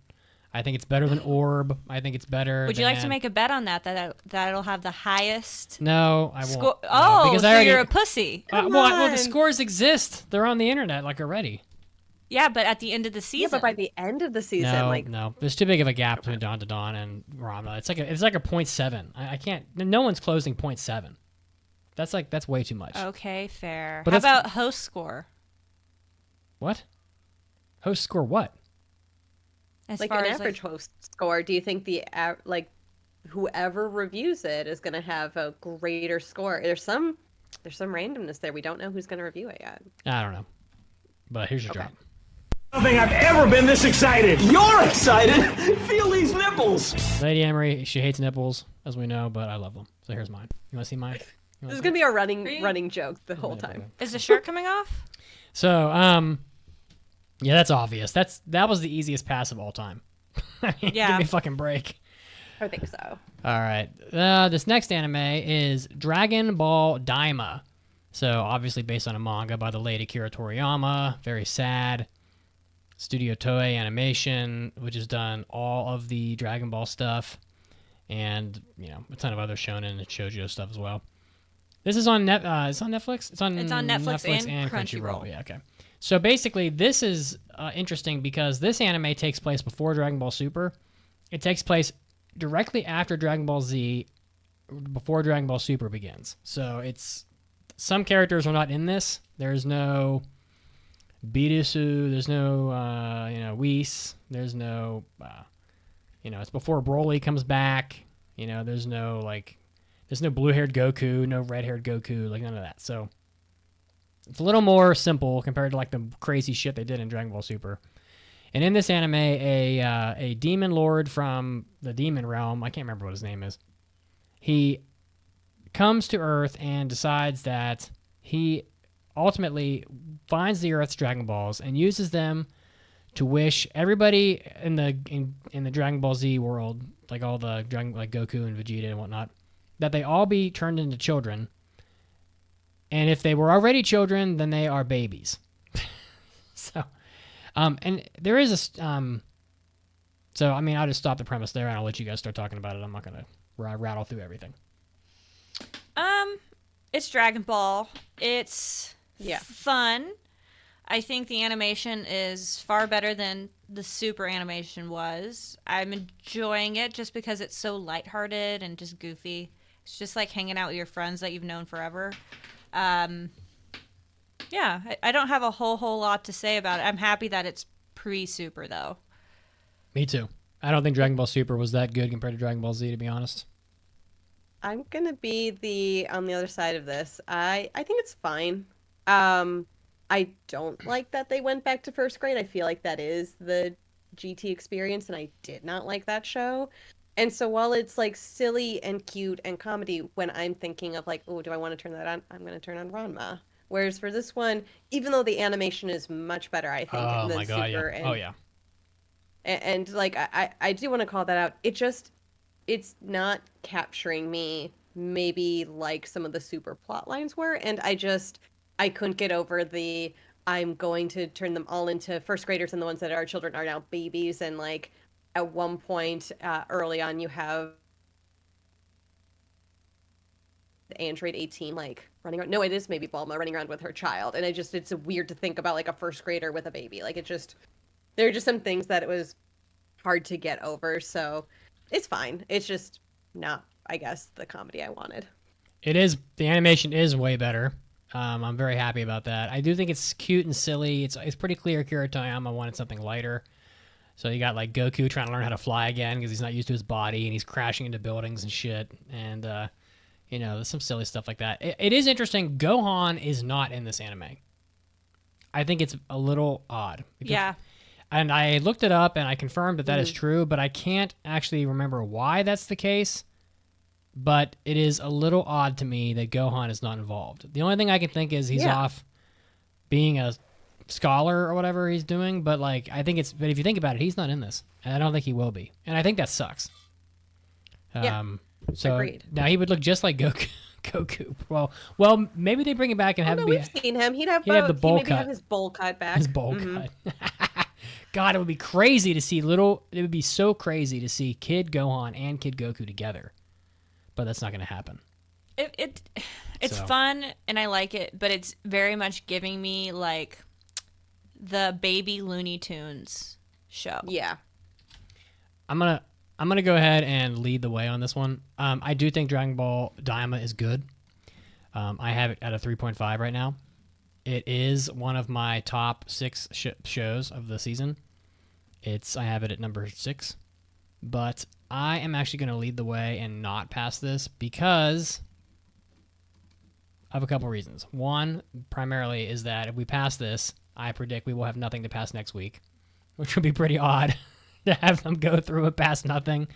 I think it's better than Orb. I think it's better. Would you like to make a bet on that'll have the highest? No, I won't. Oh, because so you're a pussy. Well, the scores exist. They're on the internet already. Yeah, but at the end of the season. Yeah, but by the end of the season, no, there's too big of a gap between Dawn to Dawn and Ranma. It's like a 0.7. I can't. No one's closing 0.7. That's way too much. Okay, fair. But how about host score? What? Host score what? As like far an as average host score, do you think whoever reviews it is going to have a greater score? There's some randomness there. We don't know who's going to review it yet. I don't know. But here's your drop. I don't think I've ever been this excited. You're excited. Feel these nipples. Lady Emery, she hates nipples, as we know, but I love them. So here's mine. You want to see mine? This is going to be a running joke the whole time. Is the shirt coming off? So, yeah, that's obvious. That was the easiest pass of all time. I mean, give me a fucking break. I think so. All right. This next anime is Dragon Ball Daima. So, obviously based on a manga by the late Akira Toriyama. Very sad. Studio Toei Animation, which has done all of the Dragon Ball stuff. And, a ton of other shonen and shoujo stuff as well. This is on it's on Netflix? It's on Netflix and Crunchyroll. Yeah, okay. So basically, this is interesting because this anime takes place before Dragon Ball Super. It takes place directly after Dragon Ball Z, before Dragon Ball Super begins. So some characters are not in this. There's no Bidousu. There's no Whis. There's no it's before Broly comes back. There's no There's no blue-haired Goku, no red-haired Goku, like none of that. So it's a little more simple compared to like the crazy shit they did in Dragon Ball Super. And in this anime, a demon lord from the demon realm, I can't remember what his name is, he comes to Earth and decides that he ultimately finds the Earth's Dragon Balls and uses them to wish everybody in the Dragon Ball Z world, like all the like Goku and Vegeta and whatnot, that they all be turned into children. And if they were already children, then they are babies. So, and there is a, so I mean, I'll just stop the premise there and I'll let you guys start talking about it. I'm not gonna rattle through everything. It's Dragon Ball. It's Yeah. fun. I think the animation is far better than the Super animation was. I'm enjoying it just because it's so lighthearted and just goofy. It's just like hanging out with your friends that you've known forever. Yeah, I don't have a whole lot to say about it. I'm happy that it's pre-Super, though. Me too. I don't think Dragon Ball Super was that good compared to Dragon Ball Z, to be honest. I'm gonna be on the other side of this. I think it's fine. I don't like that they went back to first grade. I feel like that is the GT experience, and I did not like that show. And so while it's like silly and cute and comedy, when I'm thinking of like, oh, do I want to turn that on? I'm gonna turn on Ranma. Whereas for this one, even though the animation is much better, I think, Oh than my god, Super yeah. and Oh yeah. and like I do want to call that out. It's not capturing me maybe like some of the Super plot lines were, and I couldn't get over the I'm going to turn them all into first graders, and the ones that are children are now babies. And like at one point early on, you have Android 18 like running around. No, it is maybe Bulma running around with her child, and it's weird to think about like a first grader with a baby. Like there are just some things that it was hard to get over. So it's fine. It's just not, I guess, the comedy I wanted. It is. The animation is way better. I'm very happy about that. I do think it's cute and silly. It's pretty clear Akira Toriyama wanted something lighter. So you got like Goku trying to learn how to fly again because he's not used to his body, and he's crashing into buildings and shit. And there's some silly stuff like that. It is interesting. Gohan is not in this anime. I think it's a little odd. Yeah. And I looked it up and I confirmed that is true, but I can't actually remember why that's the case. But it is a little odd to me that Gohan is not involved. The only thing I can think is he's off being a scholar or whatever he's doing. But like, but if you think about it, he's not in this, and I don't think he will be. And I think that sucks. So agreed. Now he would look just like Goku. Well, maybe they bring him back and have him be. We've seen him. He'd have the bowl cut. Have his bowl cut back. His bowl cut. God, it would be crazy to see It would be so crazy to see Kid Gohan and Kid Goku together, but that's not going to happen. It's fun and I like it, but it's very much giving me like the baby Looney Tunes show. Yeah. I'm gonna go ahead and lead the way on this one. I do think Dragon Ball Daima is good. I have it at a 3.5 right now. It is one of my top 6 shows of the season. I have it at number 6, but I am actually going to lead the way and not pass this because of a couple reasons. One, primarily, is that if we pass this, I predict we will have nothing to pass next week, which would be pretty odd to have them go through and pass nothing.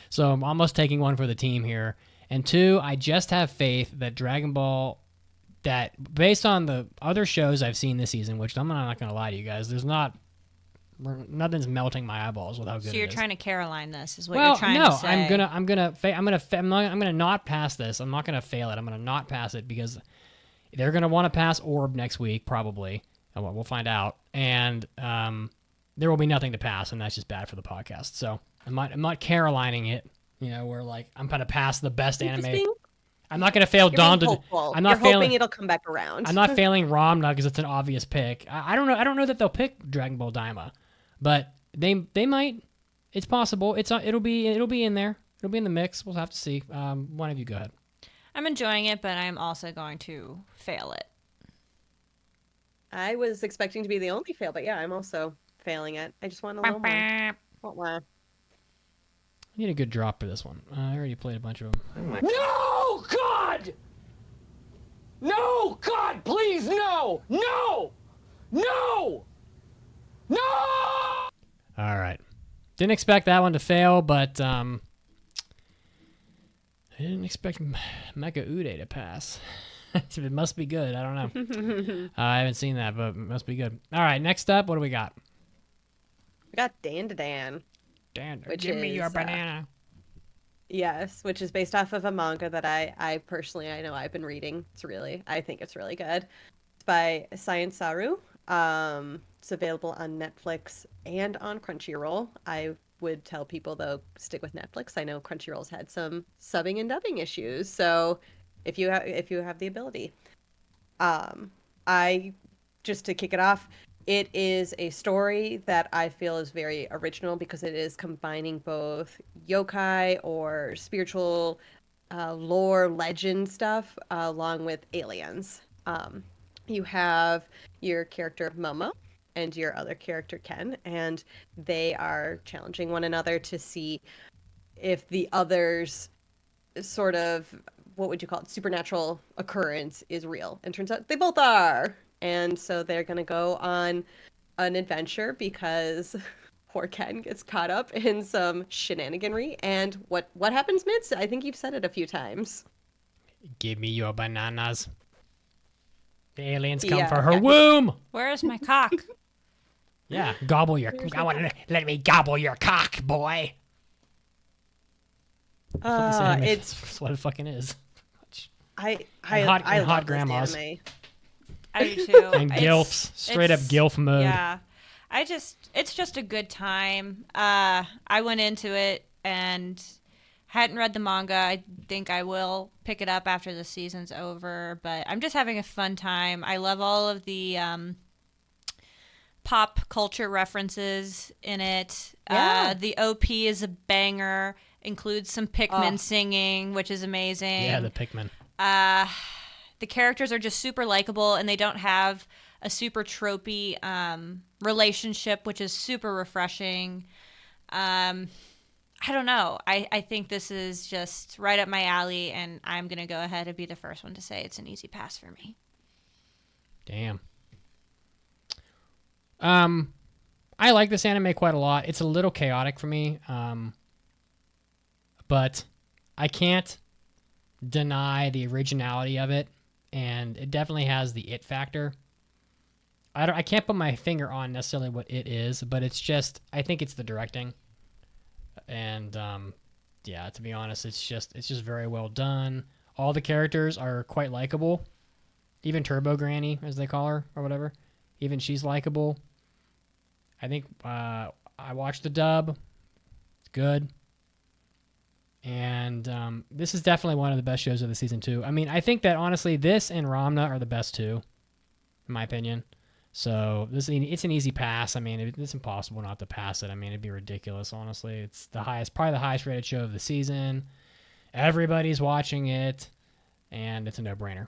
So I'm almost taking one for the team here. And 2, I just have faith that Dragon Ball, that based on the other shows I've seen this season, which I'm not going to lie to you guys, nothing's melting my eyeballs with how good it is. So you're trying to Caroline this, is what you're trying to say. I'm gonna not pass this. I'm not gonna fail it. I'm gonna not pass it because they're gonna want to pass Orb next week probably. We'll find out, and there will be nothing to pass, and that's just bad for the podcast. So I'm not Carolining it. Where like I'm gonna pass the best anime. I'm not going to fail Dawn. I'm not hoping it'll come back around. I'm not failing Ramna because it's an obvious pick. I don't know. I don't know that they'll pick Dragon Ball Daima, but they might. It's possible. It'll be in there. It'll be in the mix. We'll have to see. One of you go ahead. I'm enjoying it, but I'm also going to fail it. I was expecting to be the only fail, but yeah, I'm also failing it. I just want a little more. I need a good drop for this one. I already played a bunch of them. No! God! No! God, please, no! No! No! No! All right. Didn't expect that one to fail, but I didn't expect Mecha Ude to pass. It must be good. I don't know. I haven't seen that, but it must be good. All right, next up, what do we got? We got Dan to Dan. Dan, which give me is, your banana. Yes, which is based off of a manga that I personally, I know I've been reading. I think it's really good. It's by Science Saru. It's available on Netflix and on Crunchyroll. I would tell people, though, stick with Netflix. I know Crunchyroll's had some subbing and dubbing issues, so if you have the ability. Just to kick it off, it is a story that I feel is very original because it is combining both yokai or spiritual lore legend stuff along with aliens. You have your character Momo and your other character Ken, and they are challenging one another to see if the other's sort of, what would you call it, supernatural occurrence is real. And turns out they both are. And so they're going to go on an adventure because poor Ken gets caught up in some shenaniganry. And what happens, Mitz? I think you've said it a few times. Give me your bananas. The aliens come for her womb. Where is my cock? Yeah, gobble your. Let me gobble your cock, boy. It's what it fucking is. Hot grandmas. I do too. And gilfs, straight up gilf mode. Yeah, it's just a good time. I went into it and hadn't read the manga. I think I will pick it up after the season's over, but I'm just having a fun time. I love all of the pop culture references in it. Yeah. The OP is a banger, includes some Pikmin singing, which is amazing. Yeah, the Pikmin. The characters are just super likable, and they don't have a super tropey relationship, which is super refreshing. I don't know. I think this is just right up my alley, and I'm going to go ahead and be the first one to say it's an easy pass for me. Damn. I like this anime quite a lot. It's a little chaotic for me, but I can't deny the originality of it, and it definitely has the it factor. I can't put my finger on necessarily what it is, but it's just, I think it's the directing. And yeah, to be honest, it's just very well done. All the characters are quite likable. Even Turbo Granny, as they call her, or whatever. Even she's likable. I think I watched the dub. It's good. And this is definitely one of the best shows of the season, too. I mean, I think that, honestly, this and Ranma are the best two, in my opinion. So it's an easy pass. I mean, it's impossible not to pass it. I mean, it'd be ridiculous, honestly. It's probably the highest rated show of the season. Everybody's watching it, and it's a no-brainer.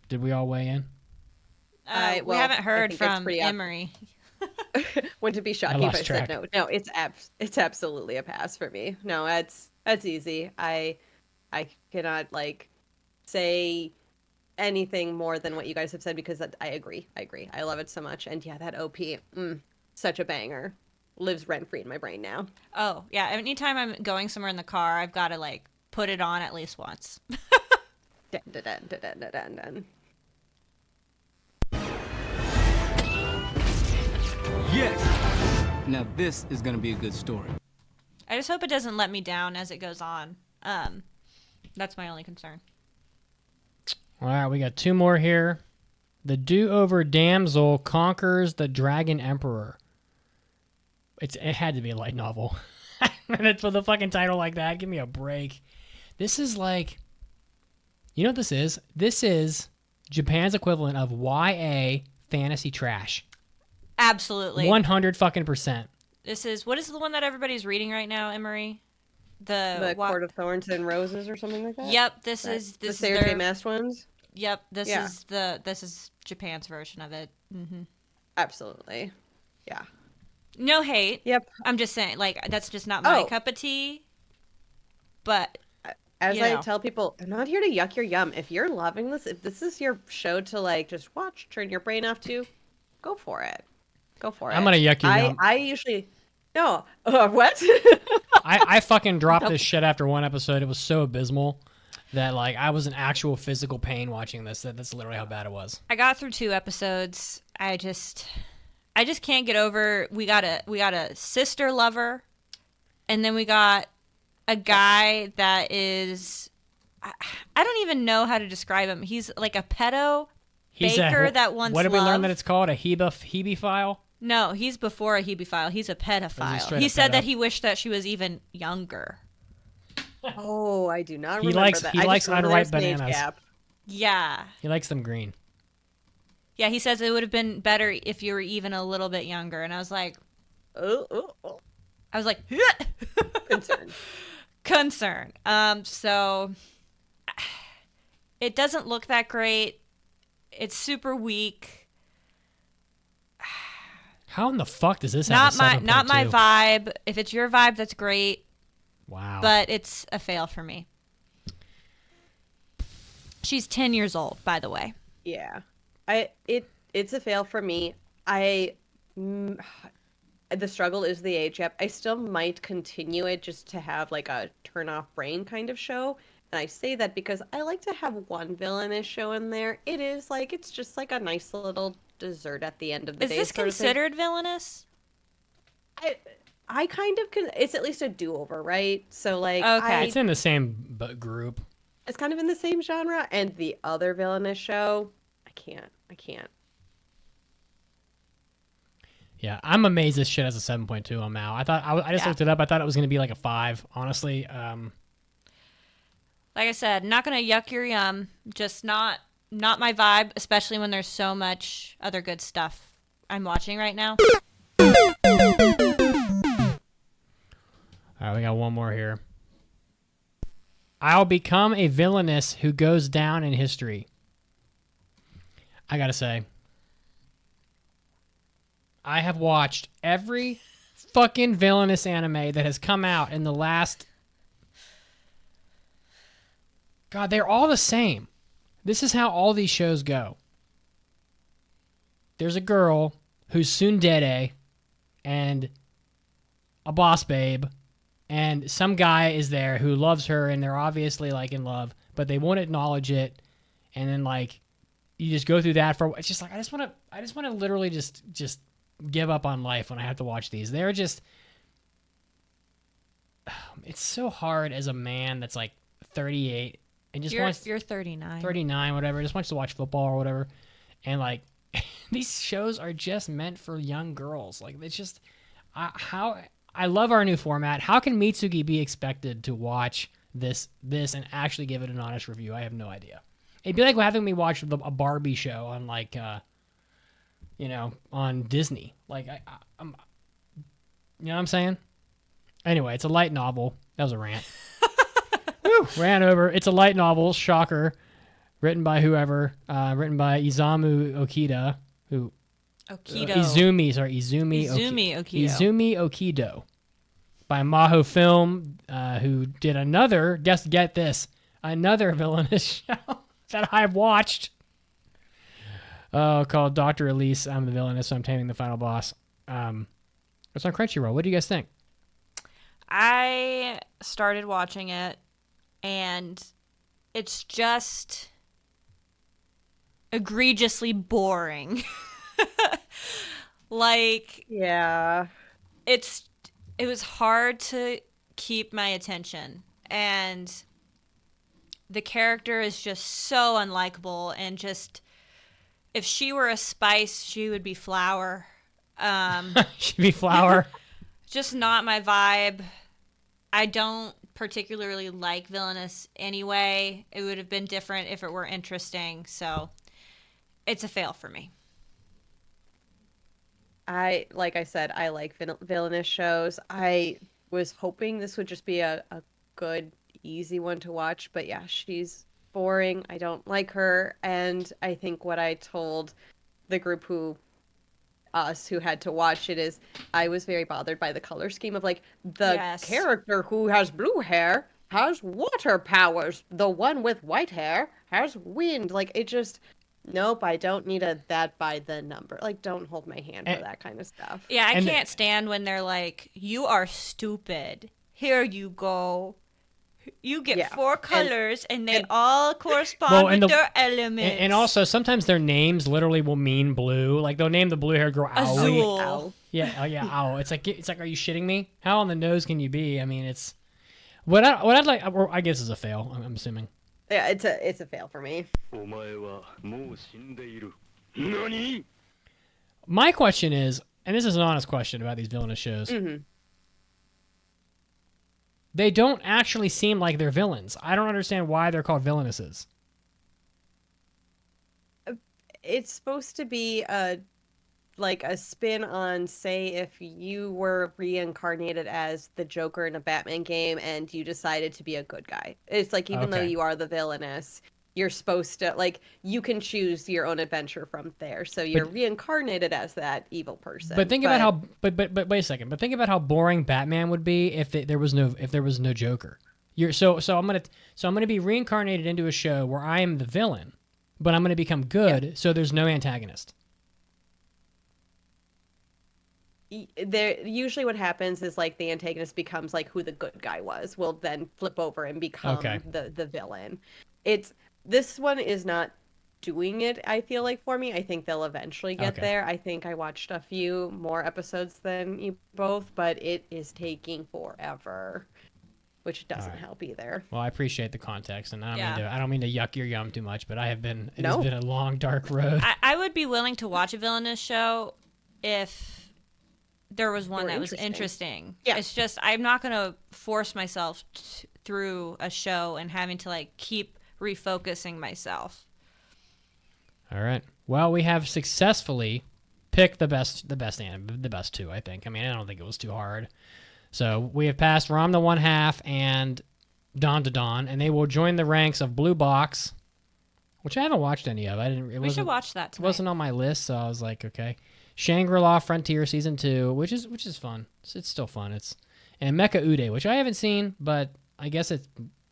Did we all weigh in? We haven't heard from Emery. Wouldn't it be shocking if I said no? No, it's absolutely a pass for me. No, that's easy. I cannot say anything more than what you guys have said because I agree. I love it so much, and yeah, that OP, such a banger, lives rent free in my brain now. Oh yeah, anytime I'm going somewhere in the car, I've got to put it on at least once. Dun, dun, dun, dun, dun, dun, dun. Yes! Now this is gonna be a good story. I just hope it doesn't let me down as it goes on. That's my only concern. All right, we got two more here. The do-over Damsel conquers the Dragon Emperor. It had to be a light novel. And for the fucking title like that, give me a break. This is you know what this is? This is Japan's equivalent of YA fantasy trash. Absolutely. 100 fucking %. What is the one that everybody's reading right now, Emery? The Court of Thorns and Roses or something like that? Yep, this is the Sarah Maas ones? Yep, this is Japan's version of it. Mm-hmm. Absolutely. Yeah. No hate. Yep. I'm just saying, that's just not my cup of tea. But as I tell people, I'm not here to yuck your yum. If you're loving this, if this is your show to like just watch, turn your brain off to, go for it. Go for it. I'm gonna yuck your yum. I usually no. What? I fucking dropped this shit after one episode. It was so abysmal that like I was in actual physical pain watching this. That's literally how bad it was. I got through 2 episodes. I just can't get over. We got a sister lover, and then we got a guy that is, I don't even know how to describe him. He's like a pedo baker that wants What did we love. learn that it's called? A hebephile? No, he's before a hebephile. He's a pedophile. He said that he wished that she was even younger. Oh, I do not remember that. He likes unripe bananas. Yeah. He likes them green. Yeah, he says it would have been better if you were even a little bit younger. And I was like, concern. So it doesn't look that great. It's super weak. How in the fuck does this not have a 7.2? Not my vibe. If it's your vibe, that's great. Wow. But it's a fail for me. She's 10 years old, by the way. Yeah. It's a fail for me. The struggle is the age gap. I still might continue it just to have like a turn off brain kind of show. And I say that because I like to have one villainous show in there. It's just like a nice little dessert at the end of the day. Is this considered villainous? I kind of it's at least a do-over, right? So like, okay, it's in the same group. It's kind of in the same genre. And the other villainous show, I can't. Yeah, I'm amazed this shit has a 7.2 on Mal. I thought I just looked it up. I thought it was going to be like a 5, honestly. Like I said, not going to yuck your yum. Just not my vibe, especially when there's so much other good stuff I'm watching right now. All right, we got one more here. I'll become a villainess who goes down in history. I gotta say, I have watched every fucking villainous anime that has come out in the last... God, they're all the same. This is how all these shows go. There's a girl who's tsundere and a boss babe, and some guy is there who loves her, and they're obviously like in love, but they won't acknowledge it, and then like you just go through that for... It's just like I just want to literally just give up on life when I have to watch these. They're just... It's so hard as a man that's like 38 and just wants... You're 39. 39, whatever. Just wants to watch football or whatever. And like, these shows are just meant for young girls. Like, it's just... I love our new format. How can Mitsuki be expected to watch this and actually give it an honest review? I have no idea. It'd be like having me watch a Barbie show on like... on Disney. Like, I'm, you know what I'm saying? Anyway, it's a light novel. That was a rant. Woo, ran over. It's a light novel, shocker, written by whoever, written by Izumi Okida, Izumi Okido, by Maho Film, who did another, get this, another villainous show that I've watched. Called Dr. Elise. I'm the villainess, so I'm taming the final boss. It's on Crunchyroll. What do you guys think? I started watching it, and it's just egregiously boring. Like, yeah, it was hard to keep my attention, and the character is just so unlikable, and just... If she were a spice, she would be flour. She'd be flour. Just not my vibe. I don't particularly like Villainous anyway. It would have been different if it were interesting. So it's a fail for me. Like I said, I like villainous shows. I was hoping this would just be a good, easy one to watch. But yeah, she's... boring. I don't like her, and I think what I told the group who had to watch it is I was very bothered by the color scheme of like the character who has blue hair has water powers. The one with white hair has wind. Like, it just, nope, I don't need that by the number. Like, don't hold my hand for that kind of stuff. Yeah, I can't stand when they're like, you are stupid. Here you go. You get 4 colors, and they all correspond with their elements. And also, sometimes their names literally will mean blue. Like, they'll name the blue-haired girl Azul. Owl. Yeah, Owl. It's like, are you shitting me? How on the nose can you be? I mean, it's... What I'd like... I guess is a fail, I'm assuming. Yeah, it's a fail for me. My question is, and this is an honest question about these villainous shows... Mm-hmm. They don't actually seem like they're villains. I don't understand why they're called villainesses. It's supposed to be a spin on, say, if you were reincarnated as the Joker in a Batman game and you decided to be a good guy. It's like, even though you are the villainess, you're supposed to, like, you can choose your own adventure from there. So you're reincarnated as that evil person. But think about how, but wait a second. But think about how boring Batman would be if there was no Joker. So I'm gonna be reincarnated into a show where I am the villain, but I'm gonna become good. Yeah. So there's no antagonist. Usually what happens is, like, the antagonist becomes like who the good guy was, will then flip over and become the villain. This one is not doing it, I feel like, for me. I think they'll eventually get there. I think I watched a few more episodes than you both, but it is taking forever, which doesn't help either. Well, I appreciate the context, and I don't mean to yuck your yum too much, but it has been a long, dark road. I would be willing to watch a villainous show if there was one that was interesting. Yeah. It's just, I'm not going to force myself through a show and having to, like, keep refocusing myself. All right. Well, we have successfully picked the best two, I think. I mean, I don't think it was too hard. So we have passed Rom the One Half and Dawn to Dawn, and they will join the ranks of Blue Box, which I haven't watched any of. We should watch that tonight. It wasn't on my list, so I was like, okay. Shangri-La Frontier Season 2, which is fun. It's still fun. And Mecha Ude, which I haven't seen, but I guess it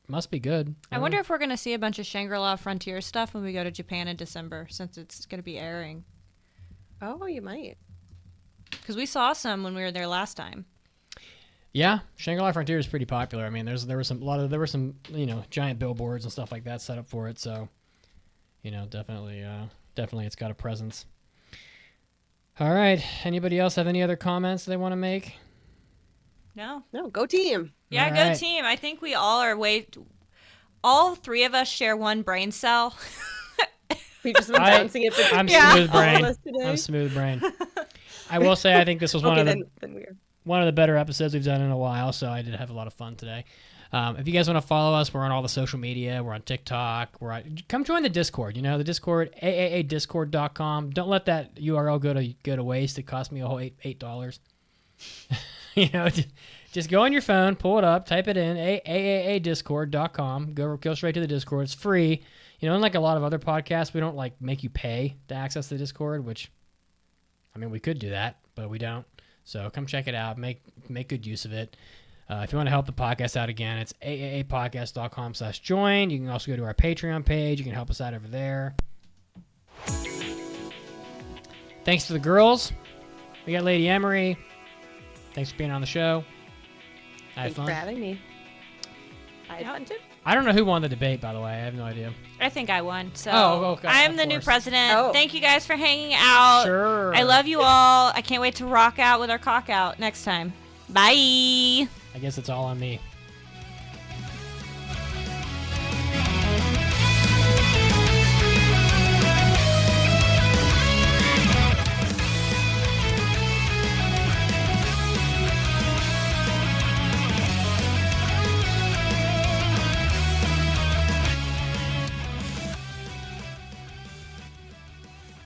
must be good. I wonder if we're going to see a bunch of Shangri-La Frontier stuff when we go to Japan in December, since it's going to be airing. Oh, you might. Because we saw some when we were there last time. Yeah, Shangri-La Frontier is pretty popular. I mean, there were some giant billboards and stuff like that set up for it. So, definitely it's got a presence. All right. Anybody else have any other comments they want to make? No, go team. Yeah, all go team. I think we all are all 3 of us share one brain cell. We just been bouncing it. I'm smooth brain. I'm smooth brain. I will say I think this was one of the better episodes we've done in a while, so I did have a lot of fun today. If you guys want to follow us, we're on all the social media. We're on TikTok. Come join the Discord. The Discord, AAADiscord.com. Don't let that URL go to waste. It cost me a whole $8. Just go on your phone, pull it up, type it in, AAADiscord.com. Go straight to the Discord. It's free. Unlike a lot of other podcasts, we don't make you pay to access the Discord, which, I mean, we could do that, but we don't. So come check it out. Make good use of it. If you want to help the podcast out again, it's AAAPodcast.com/join. You can also go to our Patreon page. You can help us out over there. Thanks to the girls. We got Lady Emery. Thanks for being on the show. I had fun. Thanks for having me. I had fun too. I don't know who won the debate, by the way. I have no idea. I think I won. So okay. I'm the new president. Thank you guys for hanging out. Sure. I love you all. I can't wait to rock out with our cock out next time. Bye. I guess it's all on me.